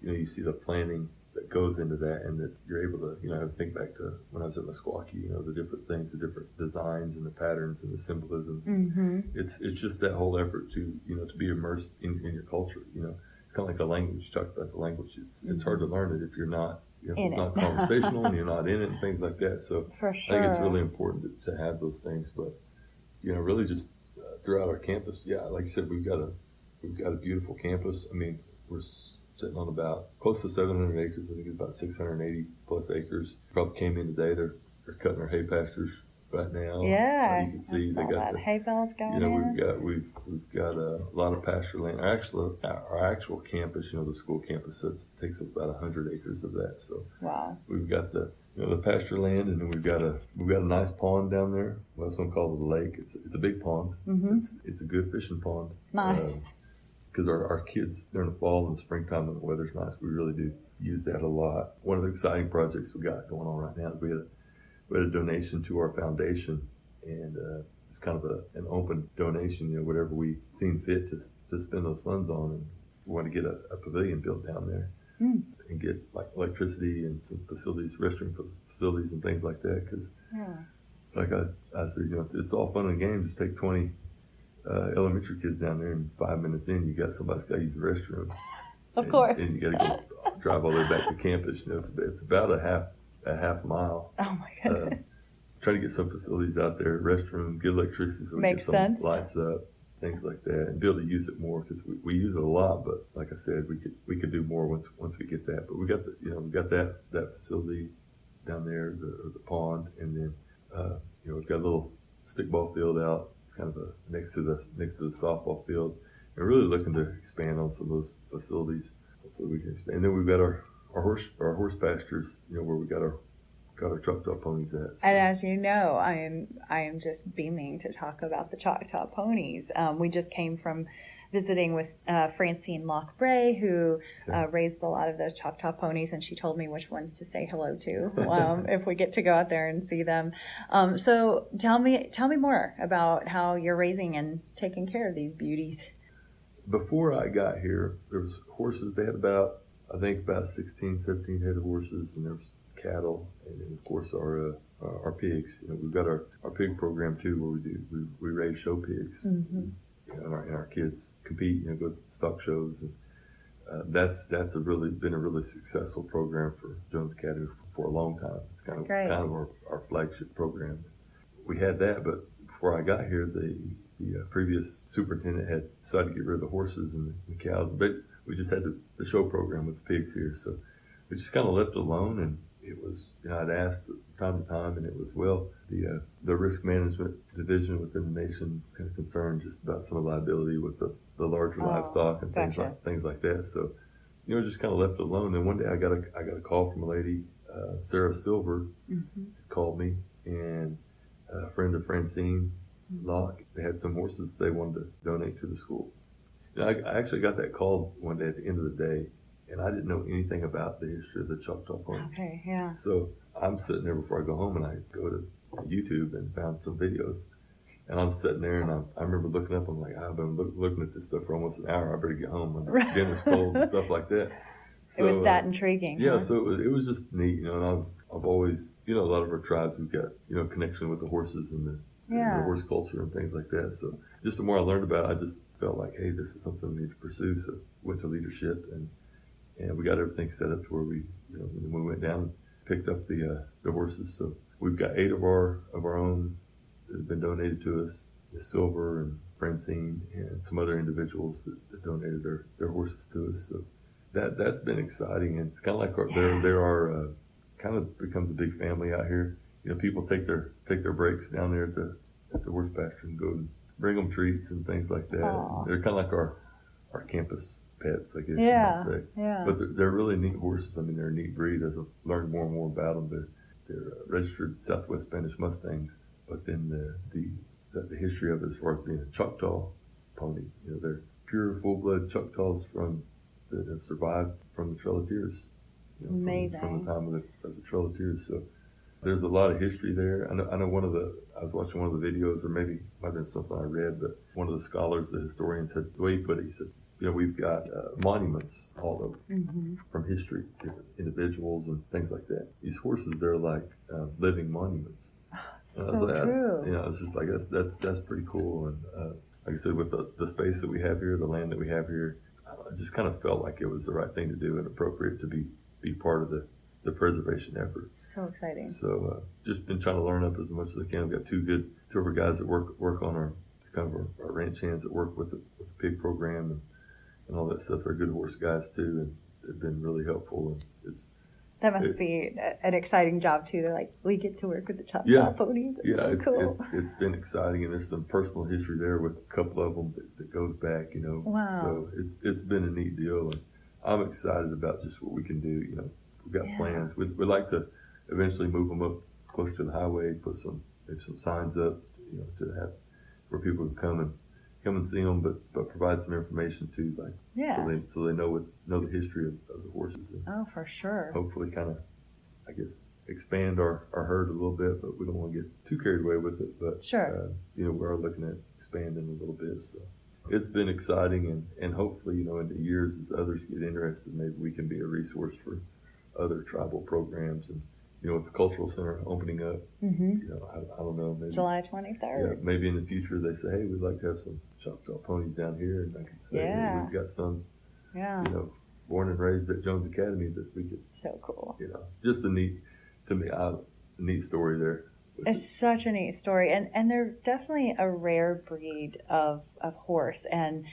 You see the planning that goes into that, and that you're able to, think back to when I was at Meskwaki, the different things, the different designs and the patterns and the symbolisms. It's just that whole effort to, to be immersed in your culture. It's kind of like a language. You talked about the language. It's hard to learn it if you're not, if it's not conversational and you're not in it and things like that. So For sure. I think it's really important to have those things. But, really just throughout our campus, like you said, we've got a beautiful campus. I mean, we're sitting on about close to 700 acres. I think it's about 680 plus acres. Probably came in today. They're cutting our hay pastures right now. Yeah, you can see they got hay bales going in. We've got a lot of pasture land. Our actual campus, the school campus, takes up about 100 acres of that. So wow, we've got the pasture land, and then we've got a nice pond down there. Well, some call it a lake. It's a big pond. It's a good fishing pond. Nice. Because our kids, during the fall and the springtime when the weather's nice, we really do use that a lot. One of the exciting projects we got going on right now is we had a donation to our foundation, and it's kind of an open donation, whatever we seem fit to spend those funds on. And we want to get a pavilion built down there and get like electricity and some facilities, restroom facilities and things like that. Because it's like I said, it's all fun and games. Just take 20 elementary kids down there, and 5 minutes in, somebody's got to use the restroom. Of course. And you got to go drive all the way back to campus. It's about a half mile. Oh my goodness. Try to get some facilities out there, restroom, get electricity so we Makes get some sense. lights up, things like that, and be able to use it more, because we use it a lot. But like I said, we could do more once we get that. But we got we got that facility down there, the pond, and then we've got a little stickball field out kind of next to the softball field, and really looking to expand on some of those facilities. Hopefully we can expand. And then we've got our horse pastures, where we got our Choctaw ponies at. So. And as you know, I am just beaming to talk about the Choctaw ponies. We just came from visiting with Francine Lockbray, who raised a lot of those Choctaw ponies, and she told me which ones to say hello to if we get to go out there and see them. So tell me more about how you're raising and taking care of these beauties. Before I got here, there was horses. They had about 16, 17 head of horses, and there was cattle, and then of course our pigs. We've got our pig program too, where we raise show pigs, and our kids compete, go to stock shows, and that's been a really successful program for Jones Academy for a long time. It's kind of our flagship program. We had that, but before I got here, the previous superintendent had decided to get rid of the horses and the cows, but we just had the show program with the pigs here, so we just kind of left it alone. And it was, I'd asked time to time, and it was, the risk management division within the nation kind of concerned just about some of the liability with the larger livestock and things like that. So, just kind of left it alone. And one day I got a call from a lady, Sarah Silver, called me, and a friend of Francine Locke. They had some horses they wanted to donate to the school. And I actually got that call one day at the end of the day, and I didn't know anything about the history of the Choctaw Ponies. Okay, yeah. So I'm sitting there before I go home, and I go to YouTube and found some videos. And I'm sitting there, and I remember looking up. I'm like, I've been looking at this stuff for almost an hour. I better get home when dinner's cold and stuff like that. So, it was that intriguing. Yeah, huh? so it was just neat, and I've always, a lot of our tribes, we've got, connection with the horses and the horse culture and things like that. So just the more I learned about it, I just felt like, hey, this is something we need to pursue. So went to leadership, and we got everything set up to where we, when we went down and picked up the horses. So we've got 8 of our own that have been donated to us. Silver and Francine and some other individuals that donated their horses to us. So that's been exciting, and it's kind of like our kind of becomes a big family out here. People take their breaks down there at the horse pasture and go and bring them treats and things like that. They're kind of like our campus pets, I guess you might say. Yeah. But they're really neat horses. I mean, they're a neat breed. As I've learned more and more about them, they're registered Southwest Spanish Mustangs. But then the history of it, as far as being a Choctaw pony, they're pure full-blood Choctaws that have survived from the Trelatiers. Amazing. From the time of the Trelatiers. So there's a lot of history there. I know I was watching one of the videos, or maybe it might have been something I read, but one of the scholars, the historian, said, the way he put it, he said, we've got monuments all over from history, different individuals and things like that. These horses, they're like living monuments. So true. It's just like, that's pretty cool. And like I said, with the space that we have here, the land that we have here, I just kind of felt like it was the right thing to do and appropriate to be part of the preservation effort. So exciting. So just been trying to learn up as much as I can. We've got two of our guys that work on our ranch hands that work with the pig program and all that stuff. They're good horse guys too, and they've been really helpful. And that must be an exciting job too. They're like, we get to work with the Choctaw ponies. It's so cool. It's been exciting, and there's some personal history there with a couple of them that goes back. Wow. So it's been a neat deal, and I'm excited about just what we can do. We've got plans. We'd like to eventually move them up close to the highway, put maybe some signs up, to have where people can come and see them, but provide some information too, so they know the history of the horses. And for sure. hopefully kind of, I guess, expand our herd a little bit, but we don't want to get too carried away with it. But sure, we are looking at expanding a little bit. So it's been exciting, and hopefully, in the years as others get interested, maybe we can be a resource for other tribal programs. And with the cultural center opening up, I don't know, maybe July 23rd. Yeah, maybe in the future they say, hey, we'd like to have some Choctaw ponies down here, and I can say, hey, we've got some, born and raised at Jones Academy that we could. So cool. Just a neat story there. It's such a neat story, and they're definitely a rare breed of horse, and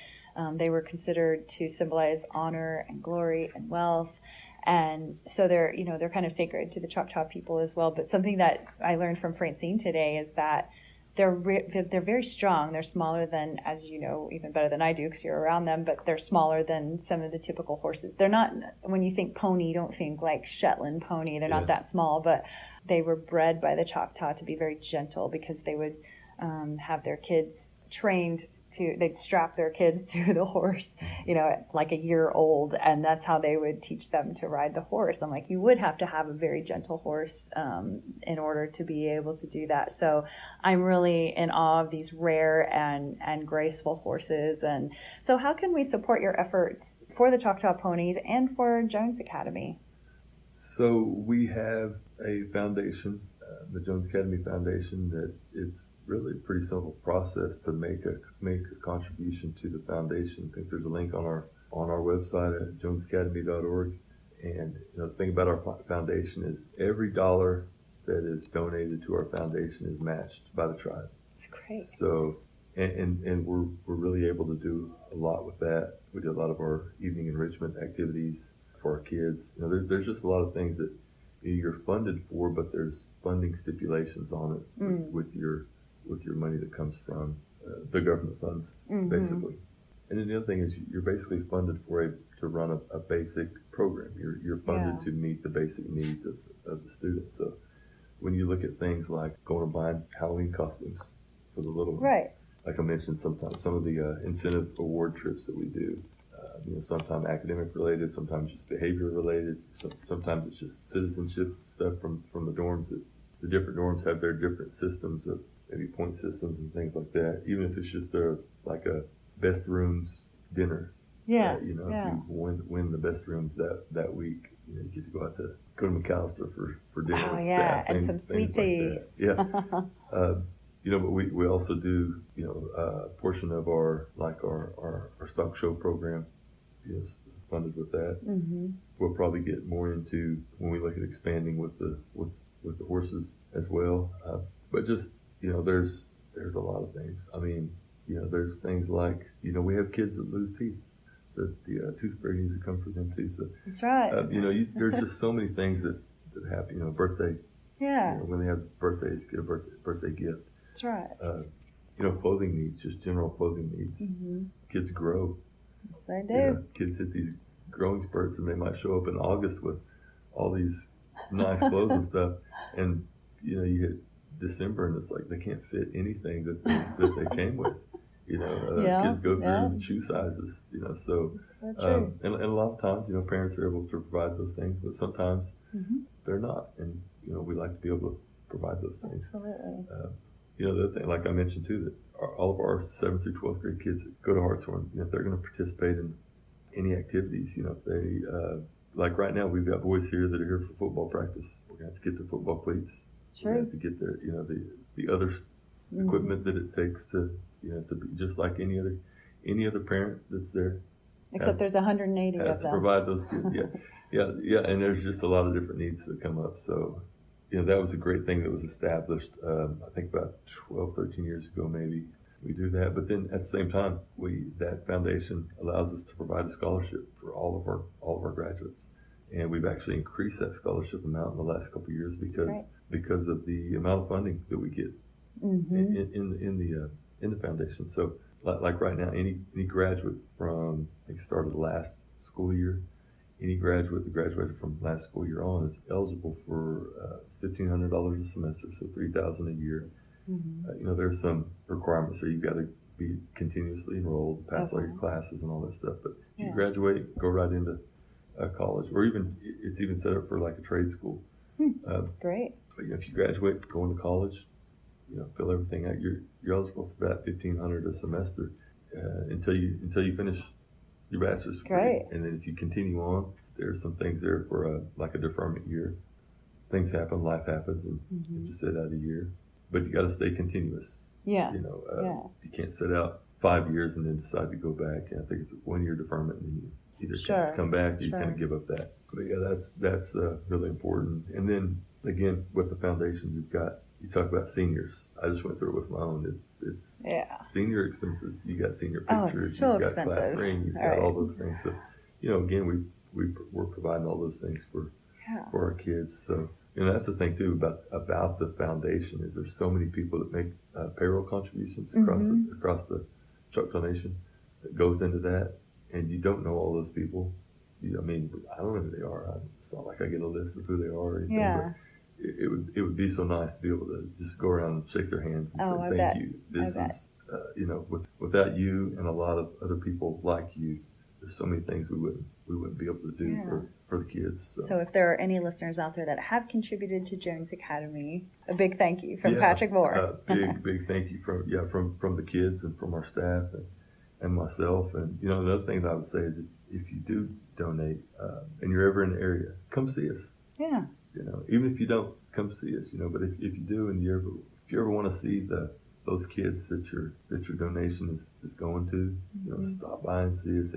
they were considered to symbolize honor and glory and wealth. And so they're kind of sacred to the Choctaw people as well. But something that I learned from Francine today is that they're very strong. They're smaller than, as you know, even better than I do because you're around them, but they're smaller than some of the typical horses. They're not, when you think pony, you don't think like Shetland pony. They're not that small, but they were bred by the Choctaw to be very gentle because they would have their kids trained they'd strap their kids to the horse, at like a year old, and that's how they would teach them to ride the horse. I'm like, you would have to have a very gentle horse in order to be able to do that. So I'm really in awe of these rare and graceful horses. And so how can we support your efforts for the Choctaw ponies and for Jones Academy? So we have a foundation, the Jones Academy Foundation, that it's really a pretty simple process to make a contribution to the foundation. I think there's a link on our website at jonesacademy.org. And the thing about our foundation is every dollar that is donated to our foundation is matched by the tribe. It's great. So, and we're really able to do a lot with that. We do a lot of our evening enrichment activities for our kids. There's just a lot of things that you're funded for, but there's funding stipulations on it with your money that comes from the government funds, basically. And then the other thing is you're basically funded to run a basic program. You're funded to meet the basic needs of the students. So when you look at things like going and buying Halloween costumes for the little ones, Right. like I mentioned, sometimes some of the incentive award trips that we do, sometimes academic related, sometimes just behavior related, sometimes it's just citizenship stuff from the dorms. That the different dorms have their different systems of maybe point systems and things like that. Even if it's just a best rooms dinner. Yeah. If you win the best rooms that week, you get to go to McAllister for dinner. Oh with yeah, staff, and some sweet tea. Like yeah. But we also do a portion of our stock show program is funded with that. We'll probably get more into when we look at expanding with the horses as well. But just there's a lot of things. I mean, there's things like we have kids that lose teeth. The tooth fairy needs to come for them too. So That's right. there's just so many things that happen. Birthday. Yeah. When they have birthdays, get a birthday gift. That's right. Clothing needs, just general clothing needs. Kids grow. Yes, they do. Kids hit these growing spurts, and they might show up in August with all these nice clothes and stuff, and you hit December, and it's like they can't fit anything that they came with. Kids go through shoe sizes. So true. and a lot of times, parents are able to provide those things, but sometimes they're not, and we like to be able to provide those things. Absolutely. The other thing, like I mentioned too, that all of our 7th through 12th grade kids that go to Hartshorne, if they're going to participate in any activities, if they, like right now, we've got boys here that are here for football practice. We're going to have to get their football cleats. True. We have to get their, the other equipment that it takes to be just like any other parent that's there. Except there's 180 has of to them. provide those kids. Yeah, and there's just a lot of different needs that come up. So, that was a great thing that was established, I think about 12, 13 years ago, maybe. We do that, but then at the same time, that foundation allows us to provide a scholarship for all of our graduates, and we've actually increased that scholarship amount in the last couple of years because of the amount of funding that we get in the foundation. So, like right now, any graduate from I think started last school year. Any graduate that graduated from last school year on is eligible for $1,500 a semester, so $3,000 a year. There's some requirements, so you've got to be continuously enrolled, pass all your classes and all that stuff. But if you graduate, go right into college, or it's even set up for like a trade school. Great. But if you graduate, go into college, fill everything out. You're eligible for that $1,500 a semester until you finish your bachelor's degree. Great. And then if you continue on, there's some things there for like a deferment year. Things happen, life happens, and you just sit out a year. But you got to stay continuous. Yeah. You can't sit out 5 years and then decide to go back. And I think it's a 1 year deferment, and then you either come back or you kind of give up that. But yeah, that's really important. And then again, with the foundation, you talk about seniors. I just went through it with my own. It's senior expenses. You got senior pictures. It's so you've got expensive. class ring. You've got all those things. So, again, we're providing all those things for our kids. So, that's the thing too about the foundation is there's so many people that make payroll contributions across the Choctaw Nation that goes into that, and you don't know all those people. I don't know who they are. It's not like I get a list of who they are or anything. Yeah. But it would be so nice to be able to just go around and shake their hands and say thank you. This is without you and a lot of other people like you, there's so many things we wouldn't be able to do for the kids. So if there are any listeners out there that have contributed to Jones Academy, a big thank you from Patrick Moore. Big thank you from the kids and from our staff and myself. And another thing that I would say is if you do donate and you're ever in the area, come see us. Yeah. Even if you don't come see us, but if you do, and if you ever want to see those kids that your donation is going to, stop by and see us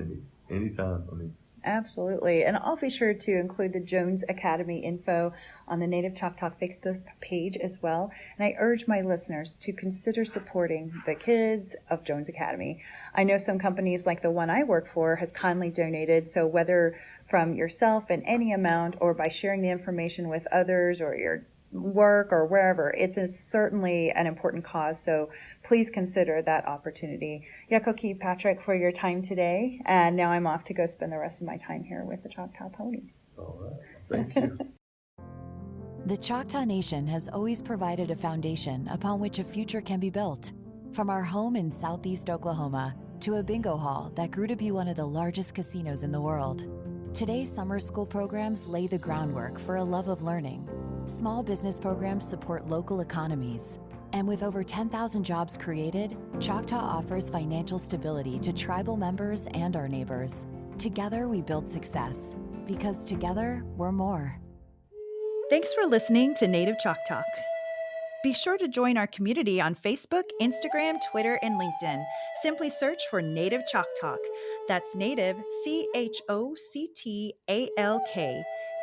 anytime. Absolutely. And I'll be sure to include the Jones Academy info on the Native Choctaw Facebook page as well. And I urge my listeners to consider supporting the kids of Jones Academy. I know some companies like the one I work for has kindly donated. So whether from yourself in any amount or by sharing the information with others or your work or wherever, certainly an important cause. So please consider that opportunity. Yakoki Patrick for your time today. And now I'm off to go spend the rest of my time here with the Choctaw ponies. All right. Thank you. The Choctaw Nation has always provided a foundation upon which a future can be built. From our home in southeast Oklahoma to a bingo hall that grew to be one of the largest casinos in the world. Today's summer school programs lay the groundwork for a love of learning. Small business programs support local economies. And with over 10,000 jobs created, Choctaw offers financial stability to tribal members and our neighbors. Together we build success, because together we're more. Thanks for listening to Native Chalk Talk. Be sure to join our community on Facebook, Instagram, Twitter, and LinkedIn. Simply search for Native Chalk Talk. That's Native, CHOCTALK.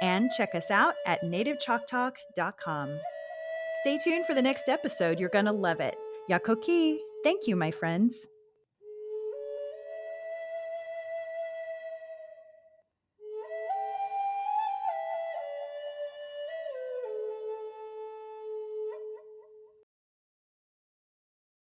And check us out at nativechalktalk.com. Stay tuned for the next episode. You're going to love it. Yakoki. Thank you, my friends.